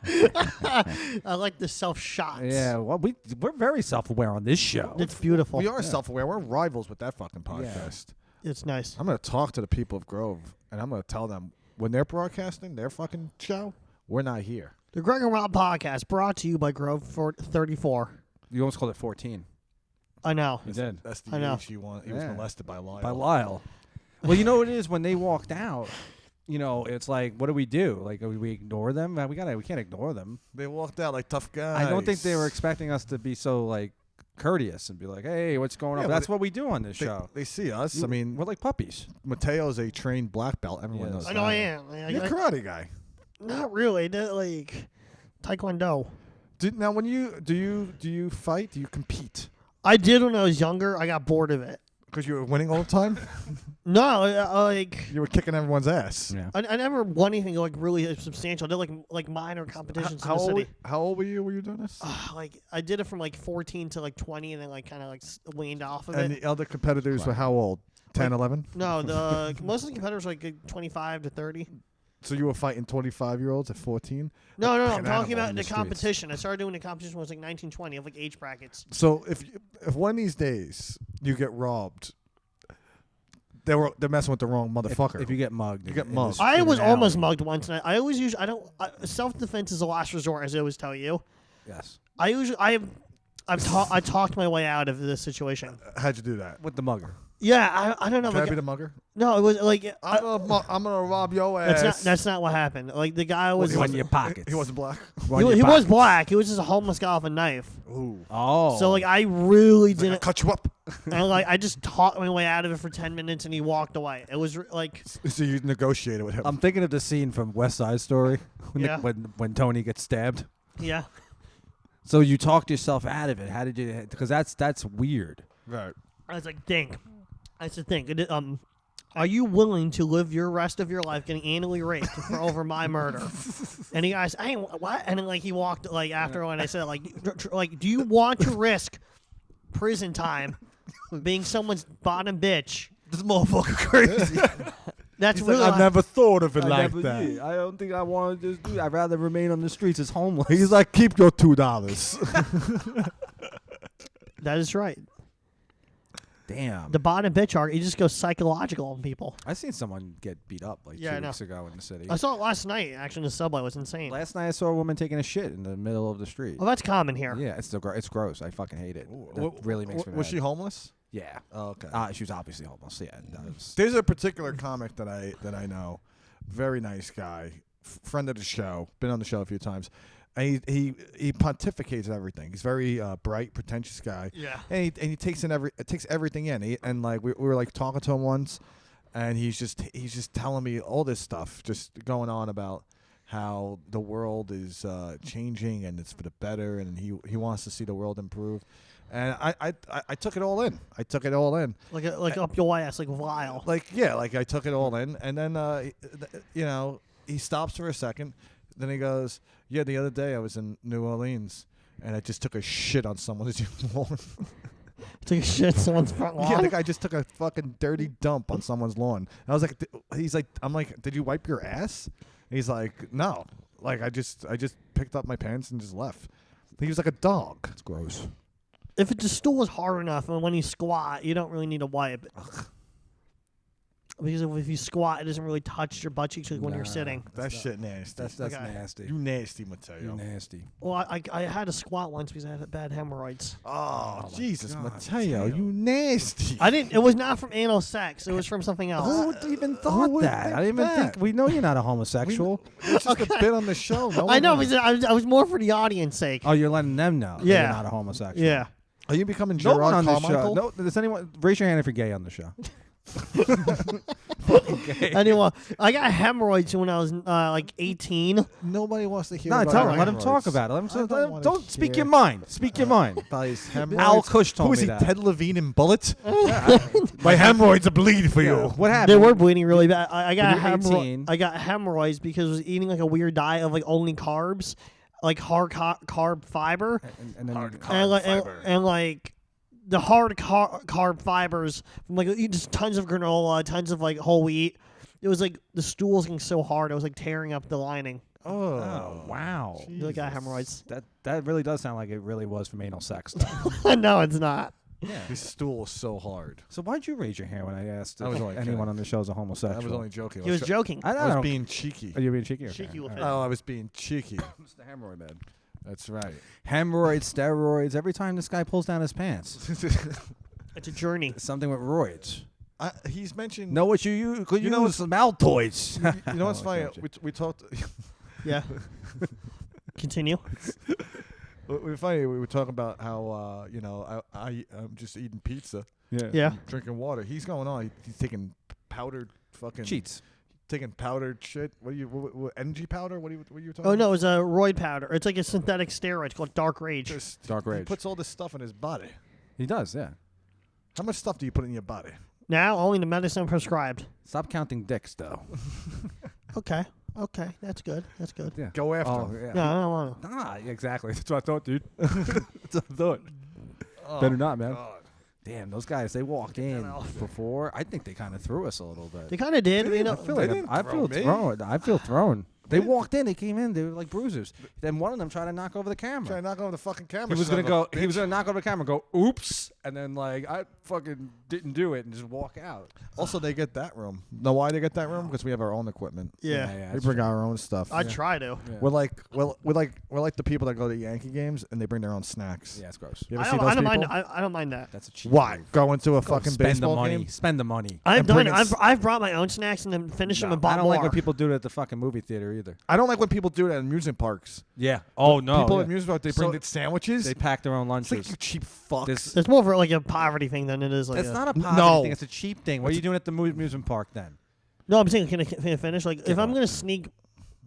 I like the self shots. Yeah, well, we're very self-aware on this show. It's beautiful. We are self-aware. We're rivals with that fucking podcast. It's nice. I'm gonna talk to the people of Grove, and I'm gonna tell them when they're broadcasting their fucking show, we're not here. The Greg and Rob podcast brought to you by Grove 34. You almost called it 14. I know. You did. That's the I know. age he was molested by Lyle. By Lyle. Well, you know what it is when they walked out. You know, it's like, what do we do? Like, we ignore them? We can't ignore them. They walked out like tough guys. I don't think they were expecting us to be so like courteous and be like, "Hey, what's going on?" Yeah, But that's but what we do on this They, show. they see us. I mean, We're like puppies. Mateo's a trained black belt. Everyone Yeah, knows. I know I that. am. You're a karate guy. Not really. Like Taekwondo. Now, when do you fight? Do you compete? I did when I was younger. I got bored of it. Because you were winning all the time. No, like You were kicking everyone's ass. Yeah. I never won anything like really substantial. I did like minor competitions in the city. How old were you when you were doing this? Like I did it from like 14 to like 20, and then like kind of like weaned off of And it. the other competitors were how old? 10, 11? No, the most of the competitors were like 25 to 30. So you were fighting 25-year-olds at 14? No, An I'm talking animal about in the the streets. competition. I started doing the competition when I was like 19, 20 of like age brackets. So if one of these days you get robbed, they're messing with the wrong motherfucker. If you get mugged, You get in mugged. this- I in was an almost alley. mugged once, and I always use. I don't. Self defense is a last resort, as I always tell you. Yes. I talked my way out of this situation. How'd you do that? With the mugger. Yeah, I don't know. Can I Like, be the mugger? no, it was like I'm gonna rob your ass. that's not what happened. Like the guy was. Run your pockets. He wasn't black. Run He your was pockets. black. He was just a homeless guy with a knife. Ooh. Oh. So like I really He's like, I didn't. cut you up. And like I just talked my way out of it for 10 minutes, and he walked away. It was like So you negotiated with him. I'm thinking of the scene from West Side Story when, Yeah. when Tony gets stabbed. yeah. So you talked yourself out of it. How did you? Because that's weird. Right. I was like, think. I said, think. Are you willing to live your rest of your life getting anally raped for over my murder? And he asked, "Hey, what?" And then like he walked like after when I said like do you want to risk prison time being someone's bottom bitch? This motherfucker crazy. That's He's really like, I've never thought of it I like never that. did. I don't think I want to just do. I'd rather remain on the streets as homeless. He's like, keep your $2. that is right. Damn. The bottom bitch arc, you just go psychological on people. I seen someone get beat up like Yeah, I 2 know. weeks ago in the city. I saw it last night actually in the subway. It was insane. Last night I saw a woman taking a shit in the middle of the street. Well, that's common here. Yeah, it's gross. I fucking hate it. That What- really makes me mad. Was she homeless? Yeah. Oh, okay. She was obviously homeless. Yeah. That was, There's a particular comic that I know, very nice guy, friend of the show, been on the show a few times, and he pontificates everything. He's very bright, pretentious guy. Yeah. And he takes everything in. And like we were like talking to him once, and he's just telling me all this stuff, just going on about how the world is changing and it's for the better, and he wants to see the world improve. And I took it all in. I took it all in. Like up your ass, like vile. Like I took it all in, and then he stops for a second, then he goes, "Yeah, the other day I was in New Orleans, and I just took a shit on someone's lawn." Took a shit on someone's front lawn. Yeah, the guy just took a fucking dirty dump on someone's lawn. And I was like, I'm like, "Did you wipe your ass?" He's like, "No, like I just picked up my pants and just left." He was like a dog. It's gross. If the stool is hard enough, and when you squat, you don't really need to wipe. Because if you squat, it doesn't really touch your butt cheeks like when you're sitting. That shit nasty. That's Okay. nasty. You nasty, Mateo. You nasty. Well, I had to squat once because I had bad hemorrhoids. Oh, my Jesus, God, Mateo, Mateo. you nasty. I didn't. It was not from anal sex. It was from something else. Who even thought would that? think I didn't even that? think. We know you're not a homosexual. It's just a bit on the show. No I know. one- I was more for the audience sake. Oh, you're letting them know. that Yeah. You're not a homosexual. Yeah. Are you becoming No one Gerard on this Carmichael? show. No, does anyone raise your hand if you're gay on the show? Anyway, I got hemorrhoids when I was like 18. Nobody wants to hear No, about tell him. your Let him talk hemorrhoids. about it. Let him, I let him- wanna don't speak hear your mind. Speak your mind. about his hemorrhoids. Al Cush told Who is me he, that. Ted Levine in Bullet? My hemorrhoids are bleeding for you. What They happened? were bleeding really bad. I got When you were 18. I got hemorrhoids because I was eating like a weird diet of like only carbs, like hard carb fiber, And then Hard you- carb. and like fiber. and like the hard carb fibers from like just tons of granola, tons of like whole wheat. It was like the stool was getting so hard, I was like tearing up the lining. Oh, wow. I got hemorrhoids. That really does sound like it really was from anal sex. Though. No, it's not. Yeah. His stool is so hard. So why'd you raise your hand when I asked I was if only anyone kidding. on the show is a homosexual? I was only joking. He was joking. I I was don't. being cheeky. Are you being cheeky? Okay. Cheeky with All it. right. Oh, I was being cheeky. It's the hemorrhoid man. That's right. Hemorrhoids, steroids. Every time this guy pulls down his pants, It's a journey. something with roids. He's mentioned. Know what you use? Could You know use some Altoids. You know what's Oh, funny? gotcha. We talked. Yeah. Continue. We're funny. We were talking about how I'm just eating pizza, Yeah. drinking water. He's going on. He's taking powdered fucking Cheats. Taking powdered shit. What energy powder? What are you talking? Oh no, about? it's a roid powder. It's like a synthetic steroid. It's called Dark Rage. Just, Dark He rage. puts all this stuff in his body. He does, yeah. How much stuff do you put in your body? Now only the medicine prescribed. Stop counting dicks, though. Okay. Okay. That's good. That's good. Yeah. Go after Oh, him. yeah. No, I don't want to. Ah, exactly. That's what I thought, dude. That's what I thought. Oh, Better not, man. God. Damn, those guys, they walked in know. before. I think they kind of threw us a little bit. They kind of did. You know, I feel They like didn't I throw feel me. thrown. I feel thrown. They didn't- walked in. They came in. They were like bruisers. Then one of them tried to knock over the camera. Try to knock over the fucking camera. He was son gonna of a go. He was bitch. gonna knock over the camera. And go, oops, and then like I fucking didn't do it and just walk out. Also, they get that room. Know why they get that room? Because we have our own equipment. yeah. We that's bring true. our own stuff. I try to. Yeah. We're like the people that go to Yankee games and they bring their own snacks. Yeah, it's gross. You ever I see don't, those I don't people? mind. I don't mind that. That's a cheap. Why? move. Go into a Go fucking spend baseball the money. game? Spend the money. I've And done bring it. us- I've brought my own snacks and then finished them No, and bought I don't like more. when people do it at the fucking movie theater either. I don't like when people do it at amusement parks. Yeah. Oh no. People yeah. at amusement parks, they bring So- the sandwiches. They pack their own It's like, lunches. you cheap fucks. This- It's more for like a poverty thing than it is like. That's a, not a poverty No. thing. It's a cheap thing. What are you doing at the amusement park then? No, I'm saying can I finish? Like, if Give I'm up. gonna sneak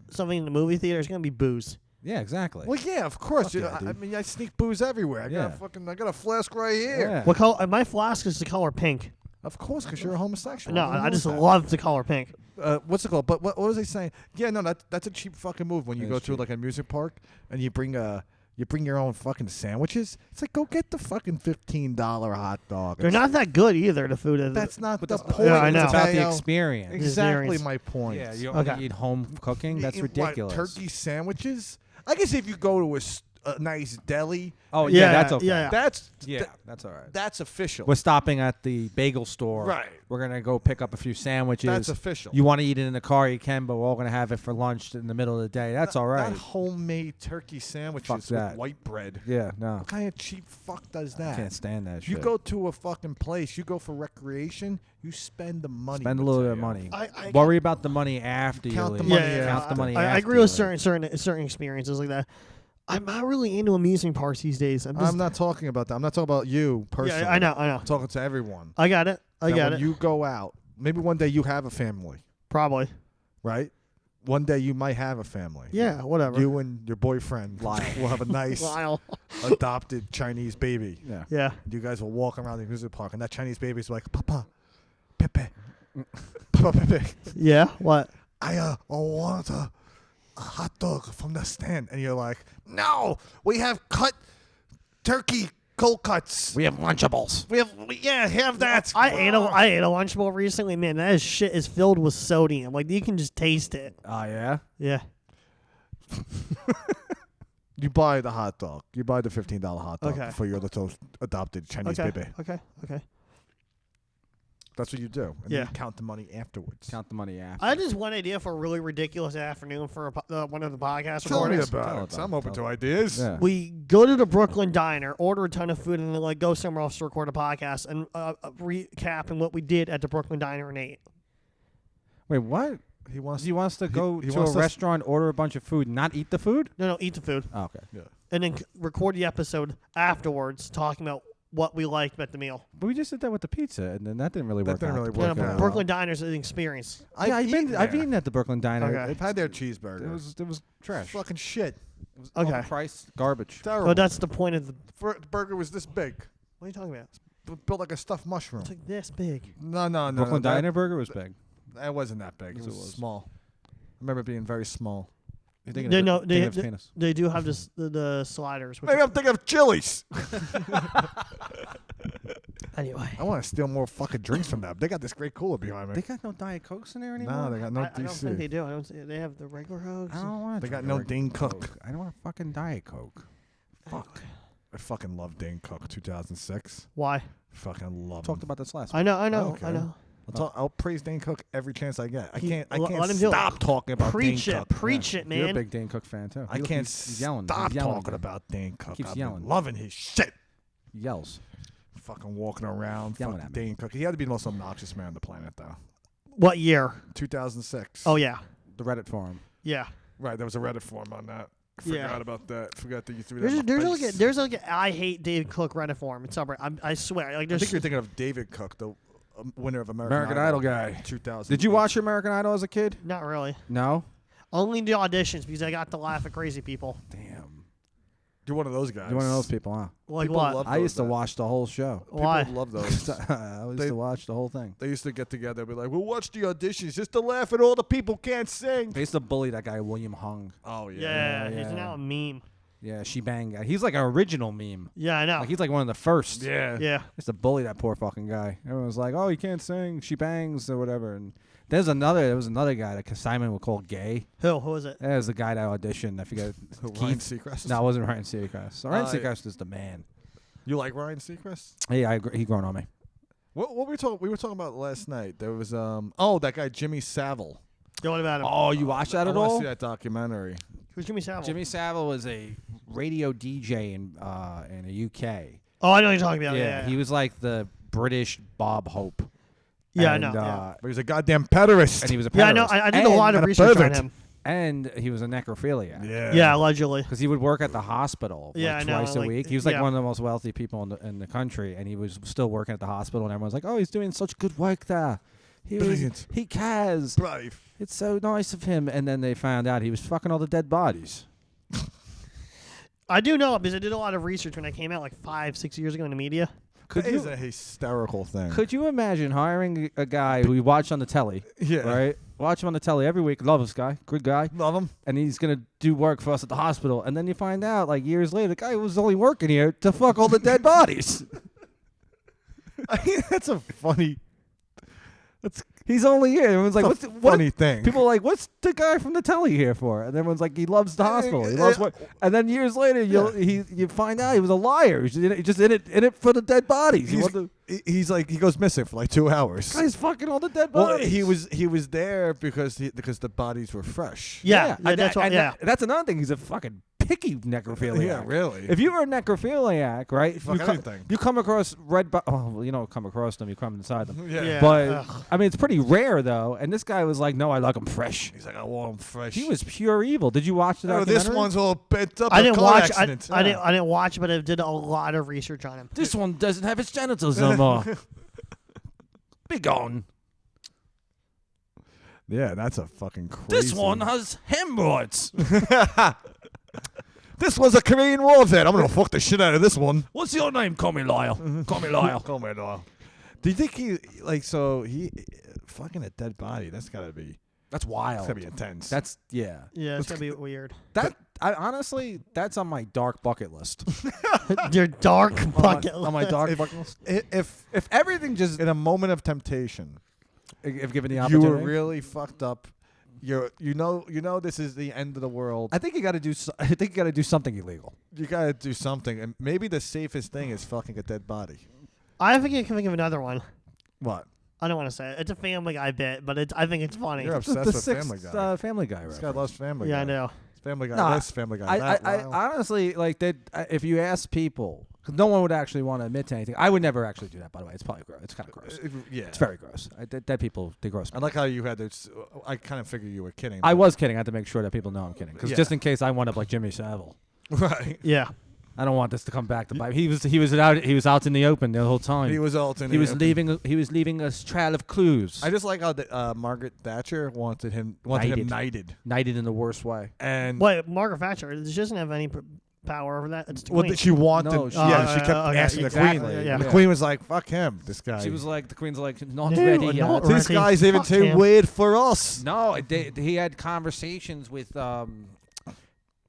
something in the movie theater, it's gonna be booze. Yeah, exactly. Well, yeah, of course. Fuck You yeah, know, I dude. mean, I sneak booze everywhere. Yeah. I got a flask right here. Yeah. What color? My flask is the color pink. Of course, because you're a homosexual. No, Everyone I knows just that. love the color pink. What's it called? But what was I saying? Yeah, no, that's a cheap fucking move when you It go is to cheap. like a music park and you bring your own fucking sandwiches. It's like, go get the fucking $15 hot dog. They're It's- not that good either. The food is. That's not But the that's not- point. Yeah, I know. It's about the Mateo. experience. Exactly experience. my point. Yeah, you only Okay. eat home cooking. That's Eating, what, ridiculous. turkey sandwiches. I guess if you go to a nice deli, Oh Yeah, yeah, that's okay. yeah. that's That's all right. that's official. We're stopping at the bagel store. Right. We're gonna go pick up a few sandwiches. That's official. You want to eat it in the car, you can, but we're all gonna have it for lunch in the middle of the day. That's all right. Not homemade turkey sandwiches Fuck with that. white bread. Yeah, no, What kind of cheap fuck does I that? can't stand that You shit. go to a fucking place, you go for recreation, you spend the money. spend a little bit of Mateo. money. I Worry about the money after you Count the leave. money yeah, Count the money. I after agree you with leave. certain experiences like that. I'm not really into amusement parks these days. I'm just. I'm not talking about that. I'm not talking about you personally. Yeah, I know. I'm talking to everyone. I got it. I That got when it. you go out, maybe one day you have a family, Probably. right? one day you might have a family. Yeah, whatever. You and your boyfriend Lyle will have a nice Lyle. adopted Chinese baby. Yeah. Yeah. You guys will walk around the amusement park, and that Chinese baby's like, Papa, Pepe, Papa Pepe. Yeah. What? I want a hot dog from the stand, and you're like, no, we have cut turkey cold cuts. We have Lunchables. Have that. I ate a Lunchable recently, man. That shit is filled with sodium. Like you can just taste it. Oh, yeah? Yeah. You buy the hot dog. You buy the $15 hot dog Okay. for your little adopted Chinese baby. Okay. That's what you do. And Yeah. then you count the money afterwards. Count the money after. I had just one idea for a really ridiculous afternoon for one of the podcast Tell me recordings. about it. I'm open to ideas. Yeah. We go to the Brooklyn Diner, order a ton of food, and then like go somewhere else to record a podcast and recap and what we did at the Brooklyn Diner and ate. Wait, what? He wants. He wants to go he to wants a us- restaurant, order a bunch of food, not eat the food? No, eat the food, Oh, okay. Yeah. and then record the episode afterwards, talking about what we liked about the meal. But we just did that with the pizza, and then that didn't really work That didn't out. really No, work but out. Brooklyn Diner's an experience. I've eaten at the Brooklyn Diner. Okay. I've had their cheeseburger. It was trash. fucking shit. It was Okay. overpriced, garbage. Terrible. But that's the point of the. The burger was this big. What are you talking about? Built like a stuffed mushroom. It's like this big. No. Brooklyn that, Diner burger was big. That wasn't that big. It Yes, was, it was. small. I remember it being very small. You're thinking They of know- the- they- thinking of they- penis. They do have this, the sliders. Which Maybe I'm thinking of Chili's. anyway. I want to steal more fucking drinks from them. They got this great cooler behind me. They got no Diet Cokes in there anymore? No, they got no I don't think they DC. do. I don't. They have the regular Hogs. I don't want They to. got no Dane Cook. I don't want a fucking Diet Coke. Fuck. I fucking love Dane Cook 2006. Why? Fucking love Talked him. about this last I know. Okay. I know. I'll praise Dane Cook every chance I get. I He- can't let him do it. stop talking about Preach Dane it. Cook. Preach it, You're a man. big Dane Cook fan, too. I can't He's yelling. stop He's yelling talking again. about Dane Cook. Keeps I've been yelling. loving his shit. He yells. Fucking walking around. Yelling Fucking at me. Dane Cook. He had to be the most obnoxious man on the planet, though. What year? 2006. Oh yeah. The Reddit forum. Yeah. Right, there was a Reddit forum on that. Yeah. Forgot about that. Forgot that you threw There's that in my face. there's like a I hate Dave Cook Reddit forum. It's somewhere. I swear. Like I there's think you're thinking of David Cook, the winner of American Idol guy. 2000. Did you watch American Idol as a kid? not really. No? Only the auditions because I got to laugh at crazy people. Damn. You're one of those guys. You're one of those people, huh? Like People what? love I used to those, watch the whole show. Why? People love those. I used They- to watch the whole thing. They used to get together and be like, we'll watch the auditions just to laugh at all the people can't sing. They used to bully that guy, William Hung. Oh, Yeah, Yeah, he's yeah. now a meme. Yeah, she bang guy. He's like an original meme. Yeah, I know. Like he's like one of the first. Yeah. yeah. Used to bully that poor fucking guy. Everyone was like, "Oh, he can't sing. She bangs or whatever." And there was another guy that Simon would call gay. Who is it? That was the guy that auditioned. I forget. Ryan Seacrest? No, it wasn't Ryan Seacrest. Ryan yeah. Seacrest is the man. You like Ryan Seacrest? Yeah, I agree. He grown on me. What were we were talking about last night? There was that guy Jimmy Savile. Yeah, what about him? Oh, you watched that I at want to all? see that documentary. Who's Jimmy Savile? Jimmy Savile was a radio DJ in the UK. Oh, I know what you're talking about. Yeah. He was like the British Bob Hope. Yeah, I And, know. Yeah. But he's a goddamn pederast. And he was a Yeah, I know. pederast. I did a lot of and a research on pervert. him. And he was a necrophiliac. Yeah, allegedly. Because he would work at the hospital Yeah, I know, twice a like, week. He was like yeah. one of the most wealthy people in the country, and he was still working at the hospital. And everyone's like, "Oh, he's doing such good work there. Brilliant. He cares. Brave. It's so nice of him." And then they found out he was fucking all the dead bodies. I do know because I did a lot of research when I came out like 5-6 years ago in the media. Could It is you a hysterical thing. could you imagine hiring a guy who you watch on the telly, yeah. right? Watch him on the telly every week. Love this guy, good guy, Love him. and he's gonna do work for us at the hospital. And then you find out, like years later, the guy was only working here to fuck all the dead bodies. I mean, that's a funny. He's only here. Everyone's like, That's "What's a what?" funny thing. People are like, "What's the guy from the telly here for?" And everyone's like, "He loves the hospital. He loves what?" And then years later, you find out he was a liar. He's just in it for the dead bodies. He's like he goes missing for like 2 hours. This guy's fucking all the dead Well, bodies. he was there because the bodies were fresh. Yeah, and that's what. and Yeah, that's another thing. He's a fucking picky necrophiliac. Yeah, really. If you were a necrophiliac, right? Fuck anything. You come across you don't come across them. You come inside them. Yeah. But Ugh. I mean, it's pretty rare though. And this guy was like, "No, I like them fresh." He's like, I want them fresh. He was pure evil. Did you watch that? Oh, this one's all bent up. I in a didn't car watch. Accident. I didn't watch, but I did a lot of research on him. This one doesn't have its genitals no more. Be gone. Yeah, that's a fucking crazy. This one has hemorrhoids. This was a Korean War vet. I'm gonna fuck the shit out of this one. What's your name? Call me Lyle. Call me Lyle. Call me Lyle. Do you think he fucking a dead body? That's gotta be That's be intense. That's yeah. Yeah, it's gonna be weird. I honestly, that's on my dark bucket list. Your dark bucket. on my dark bucket list. if Everything just in a moment of temptation, if given the you opportunity, were really fucked up. You know this is the end of the world. I think you got to do. I think you got to do something illegal. You gotta do something, and maybe the safest thing is fucking a dead body. I think I can think of another one. What? I don't want to say it. It's a Family Guy bit, but I think it's funny. You're obsessed with Family Guy. Family Guy. This guy loves Family Yeah, Guy. I know. Family Guy. No, This Family Guy. I honestly like that. If you ask people, 'cause no one would actually want to admit to anything. I would never actually do that. By the way, it's probably gross. It's kind of gross. Yeah, It's very gross. Dead people, they gross. I like how you had this. I kind of figured you were kidding. I but- was kidding. I had to make sure that people know I'm kidding, because Yeah. just in case I wind up like Jimmy Savile, right. Yeah. I don't want this to come back to bite. He was out in the open the whole time. He was all He was leaving a trail of clues. I just like how Margaret Thatcher wanted him knighted, Knighted in the worst way. and Wait, Margaret Thatcher, she doesn't have any power over that. It's the well, queen. she wanted. No, She kept okay, asking exactly. the queen. Yeah. The queen was like, "Fuck him, this guy." She was like, the queen's like, not No, ready not yet. ready. this guy's even Fuck too him. weird for us. No, he had conversations with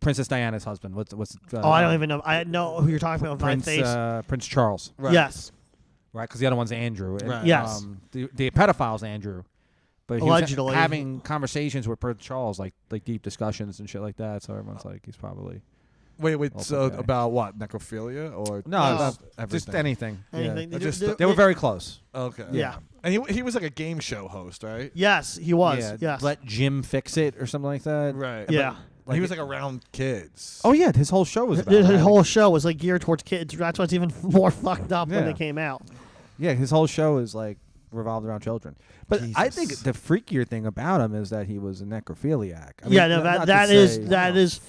Princess Diana's husband. What's I don't even know. I know who you're talking about. By face. Prince Charles, Right. Yes. right? Because the other one's Andrew. And, Right. Yes. The pedophile's Andrew, but he was Allegedly. having conversations with Prince Charles, like deep discussions and shit like that. So everyone's like, he's probably Wait. Awful So guy. about what? Necrophilia or no, No. it's just anything. Anything. Yeah. They Just do- They were very close. Okay. Yeah. And he was like a game show host, right? Yes, he was. Yeah, Yes. Let Jim fix it or something like that. Right. Yeah. He was like around kids. Oh yeah, his whole show was about His that. whole show was like geared towards kids. That's what's even more fucked up when Yeah. it came out. Yeah, his whole show is like revolved around children. But I think Jesus. the freakier thing about him is that he was a necrophiliac. I Yeah, mean, no, not to that say- is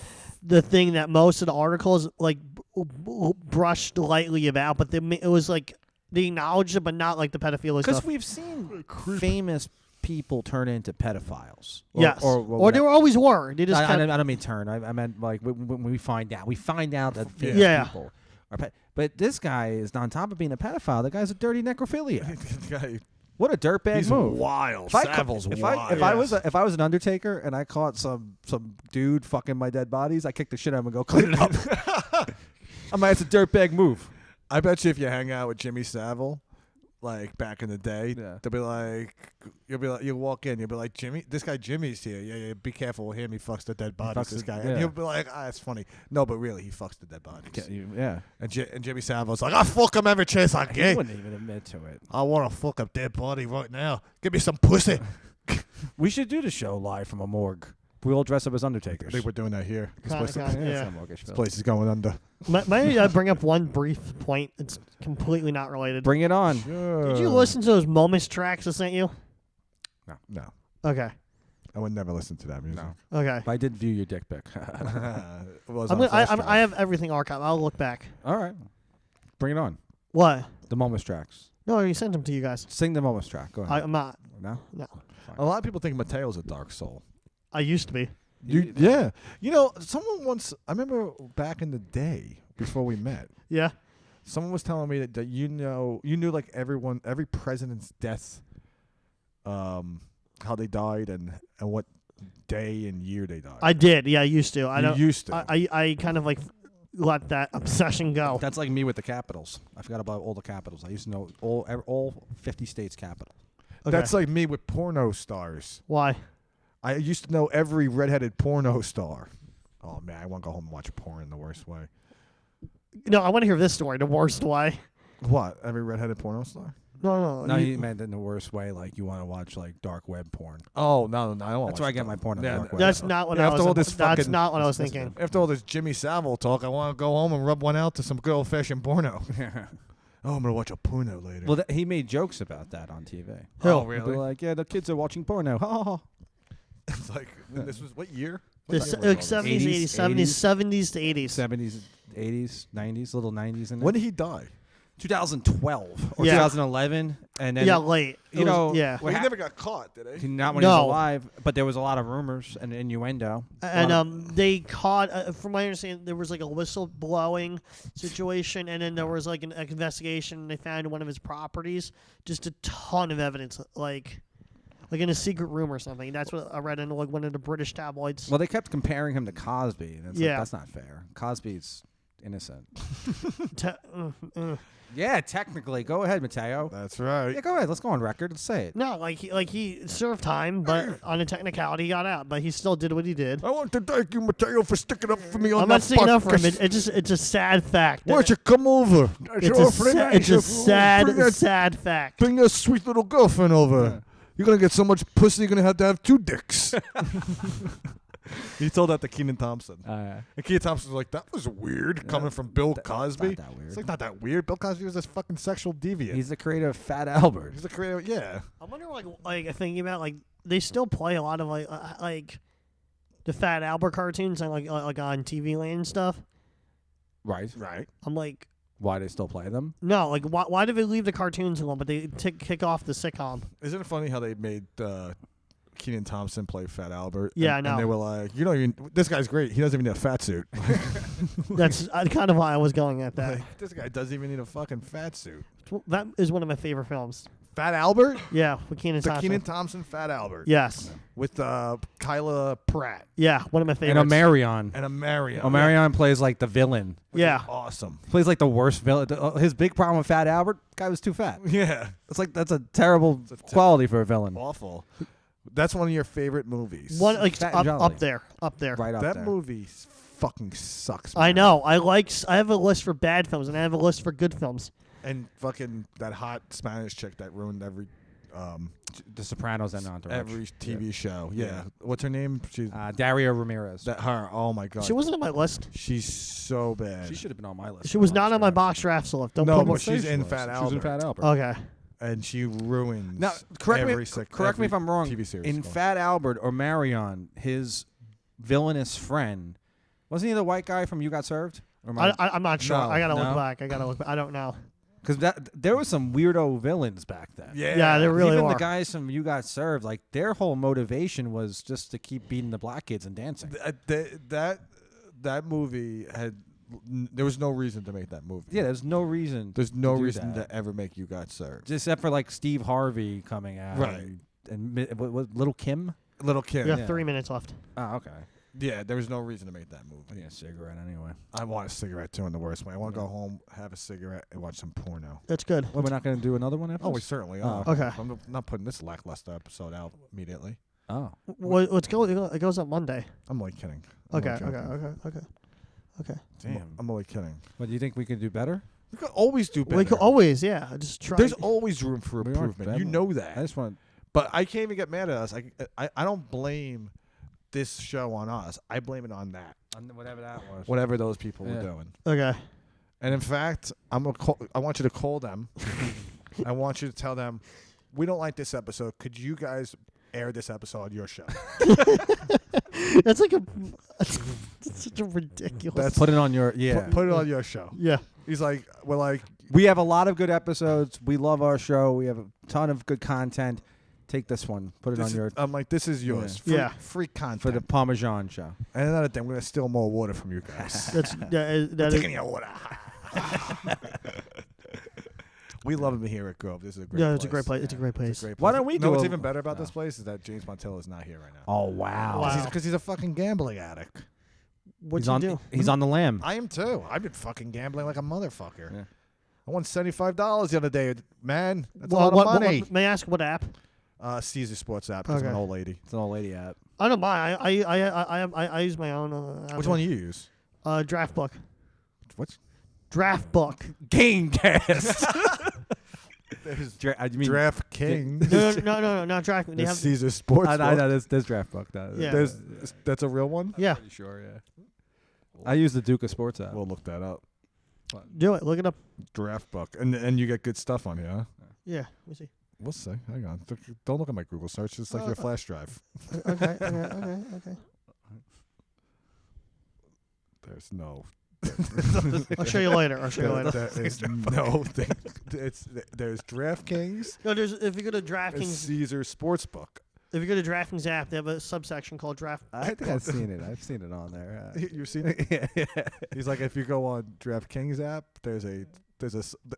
the thing that most of the articles like brushed lightly about, but it was like they acknowledged it, but not like the pedophilia Because stuff. we've seen famous people turn into pedophiles. Yes, or they were always were. They just I kept, don't mean turn. I meant like when we find out. We find out that famous Yeah. people are but this guy is, on top of being a pedophile, the guy's a dirty necrophiliac. The guy, What a dirtbag he's move. wild. If I ca- Savile's if wild. I was an undertaker and I caught some dude fucking my dead bodies, I kick the shit out of him and go clean it up. I'm like, it's a dirtbag move. I bet you if you hang out with Jimmy Savile, like back in the day, Yeah. they'll be like, you'll walk in, you'll be like, Jimmy, this guy Jimmy's here. Yeah, be careful with him. He fucks the dead bodies. fucks This the- guy, yeah. and you'll be like, it's funny. No, but really, he fucks the dead bodies. Yeah. And Jimmy Savile's like, I fuck him every chance I He get. wouldn't even admit to it. I want to fuck a dead body right now. Give me some pussy. We should do the show live from a morgue. We all dress up as I undertakers. think we're doing that here. This Kinda, place, kinda. It's Yeah. not mortgage this bill. place is going under. Maybe I bring up one brief point. It's completely not related. Bring it on. Sure. Did you listen to those Moments tracks I sent you? No, Okay. I would never listen to that music. No. Okay. But I did view your dick pic. It was I'm on gonna, flash I drive. have everything archived. I'll look back. All right. Bring it on. What? The Moments tracks. No, I sent them to you guys. Sing the Moments track. Go ahead. I'm not. No? No. A lot of people think Mateo's a dark soul. I used to be. Yeah. You know, someone once, I remember back in the day, before we met, Yeah. someone was telling me that you knew like every president's death, how they died and what day and year they died. I did. Yeah, I used to. I You don't. used to. I kind of like let that obsession go. That's like me with the capitals. I forgot about all the capitals. I used to know all 50 states capital. Okay. That's like me with porno stars. Why? I used to know every redheaded porno star. Oh man, I want to go home and watch porn in the worst way. No, I want to hear this story. The worst way. What? Every redheaded porno star? No. No, he meant in the worst way, like you want to watch like dark web porn. Oh no, I don't want. That's where I get my porn on the dark web. That's not what Yeah, I after was. all this That's fucking- not what I was thinking. After all this Jimmy Savile talk, I want to go home and rub one out to some good old fashioned porno. Oh, I'm gonna watch a porno later. Well, he made jokes about that on TV. oh, Who? He'd be really? like, yeah, the kids are watching porno. Ha ha ha. It's like this was what year? The What se- year was all like this? 70s, 80s, 70s to 80s. 70s, 80s, 90s, little 90s in there. When did he die? 2012 or Yeah. 2011, and then Yeah, late. It you was- know, yeah. what He hap- never got caught, did he? not when he was No. alive, but there was a lot of rumors and innuendo. And they caught, from my understanding, there was like a whistle blowing situation, and then there was like an investigation. And they found one of his properties, just a ton of evidence, like in a secret room or something. That's what I read in like one of the British tabloids. Well, they kept comparing him to Cosby, and it's Yeah. like, that's not fair. Cosby's innocent. Te- Yeah, technically. Go ahead, Mateo. That's right. Yeah, go ahead. Let's go on record and say it. No, he served time, but on a technicality, he got out. But he still did what he did. I want to thank you, Mateo, for sticking up for me on I'm that not sticking up for him. podcast. It's a sad fact. Why don't you come over? It's a sad fact. Bring your sweet little girlfriend over. Yeah. You're going to get so much pussy, you're going to have 2 dicks. He told that to Kenan Thompson. And Kenan Thompson was like, that was weird coming from Bill Cosby. Not that weird. It's like, not that weird. Bill Cosby was this fucking sexual deviant. He's the creator of Fat Albert. He's the creator. Yeah. I wonder, like thinking about they still play a lot of like the Fat Albert cartoons and like on TV Land and stuff. Right. Right. I'm like, Why they still play them? no, like why did they leave the cartoons alone, but they kick off the sitcom? Isn't it funny how they made Kenan Thompson play Fat Albert? Yeah, and, I know. And they were like, you don't even. This guy's great. He doesn't even need a fat suit. That's kind of why I was going at that. Like, this guy doesn't even need a fucking fat suit. That is one of my favorite films. Fat Albert? Yeah, with Kenan The Thompson. Kenan Thompson Fat Albert. Yes. With Kyla Pratt Yeah, one of my And favorites. Omarion. and Omarion. Omarion plays like the villain. Yeah. Awesome. Plays like the worst villain. His big problem with Fat Albert, guy was too fat. Yeah. It's like that's a terrible It's a quality for a villain. Awful. That's one of your favorite movies. One like Fat and up Jolly. there. Right up that there. movie fucking sucks. I man. know. I have a list for bad films and I have a list for good films. And fucking that hot Spanish chick that ruined every The Sopranos and Entourage. every TV show. Yeah. Yeah. What's her name? She's Daria Ramirez. that her. Oh my god. She wasn't on my list. She's so bad. She should have been on my list. She was not on my box draft list. Don't No, put but my- she's in Fat She was in Albert. Fat Albert. Okay. And she ruins. Now, correct every me. sec- Correct me if every I'm wrong. TV series. In Go on. Fat Albert or Marion, his villainous friend, wasn't he the white guy from You Got Served? Or I'm not sure. No. I gotta No? look back. I don't know. because there was some weirdo villains back then. Yeah, there really Even are. the guys from You Got Served, like their whole motivation was just to keep beating the black kids and dancing. That movie had. There was no reason to make that movie. Yeah, there's no reason. There's no to do reason that. to ever make You Got Served. Except for like Steve Harvey coming out, Right. And what, Little Kim. Little Kim. You have Yeah. 3 minutes left. Oh, okay. Yeah, there was no reason to make that I movie. need a cigarette anyway. I want a cigarette too in the worst way. I want to go home, have a cigarette, and watch some porno. That's good. Well, we're not going to do another one after Oh, we this? certainly Oh, are. okay. I'm not putting this lackluster episode out immediately. Oh. What's going? It goes up Monday. I'm only kidding. I'm Okay. only Okay. joking. Okay. Damn. I'm only kidding. What, do you think we can do better? We could always do better. We could always, yeah. Just try. There's always room for We are improvement. better. You know I that. just want But I can't even get mad at us. I don't blame this show on us. I blame it on that. whatever that was. Whatever those people Yeah. were doing. Okay. And in fact, I want you to call them. I want you to tell them, we don't like this episode. Could you guys air this episode on your show? That's like that's such a ridiculous. That's- Put it on your Put it on your show. yeah. He's like, we're like, We have a lot of good episodes. We love our show. We have a ton of good content. Take this one. Put it this on is- your I'm like, this is yours. Yeah. Free content. for the Parmesan show. And another thing, we're gonna steal more water from you guys. That is, Taking your water. We love him here at Grove. This is a great yeah, place. it's a great place. It's a great place. Great Why place. don't we You know do what's a- even better about No. this place is that James Montello is not here right now. Oh wow. Wow. Because he's a fucking gambling addict. What's He's on. he do? He's on the lamb. I am too. I've been fucking gambling like a motherfucker. Yeah. I won $75 the other day. Man, that's a lot of money. May I ask what app? Caesar Sports app. Because I'm an Okay. old lady. It's an old lady app. I don't mind. I use my own. Which one do you use? Draft book. What's Draft book. Gamecast. You mean Draft King? no, not draft. They The have. Caesar Sports. I book. know there's draft book. Yeah. That's a real one. Yeah, Pretty sure. Yeah. I use the Duke of Sports app. We'll look that up. do it. Look it up. Draft book, and you get good stuff on here. Huh? Yeah, let me see. We'll see. Hang on. Don't look at my Google search. It's like your flash drive. Okay. There's no. I'll show you later. I'll show you later. There is no thing. There's DraftKings No, if you go to and DraftKings, Caesar Sportsbook. if you go to DraftKings app, they have a subsection called Draft. I think I've seen it. I've seen it on there. You've seen it? Yeah. He's like, if you go on DraftKings app, there's a.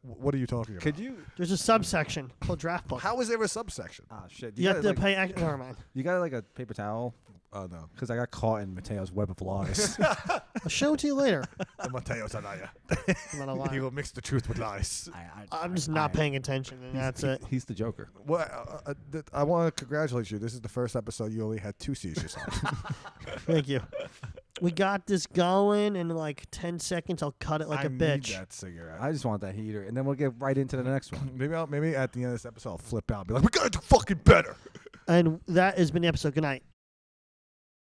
What are you talking about? Could you? There's a subsection called Draft Book. How is there a subsection? Ah, shit. You have to like, pay. Never mind. You got like a paper towel? Oh no. Because I got caught in Mateo's web of lies. I'll show it to you later. Mateo's a liar. I'm not a liar. He will mix the truth with lies. I'm just not paying attention, and that's it. He's the Joker. Well, I want to congratulate you. This is the first episode you only had 2 seizures on. Thank you. We got this going in like 10 seconds. I'll cut it like a need bitch. that cigarette. I just want that heater, and then we'll get right into the next one. Maybe at the end of this episode I'll flip out and be like, we gotta do fucking better. And that has been the episode. Good night.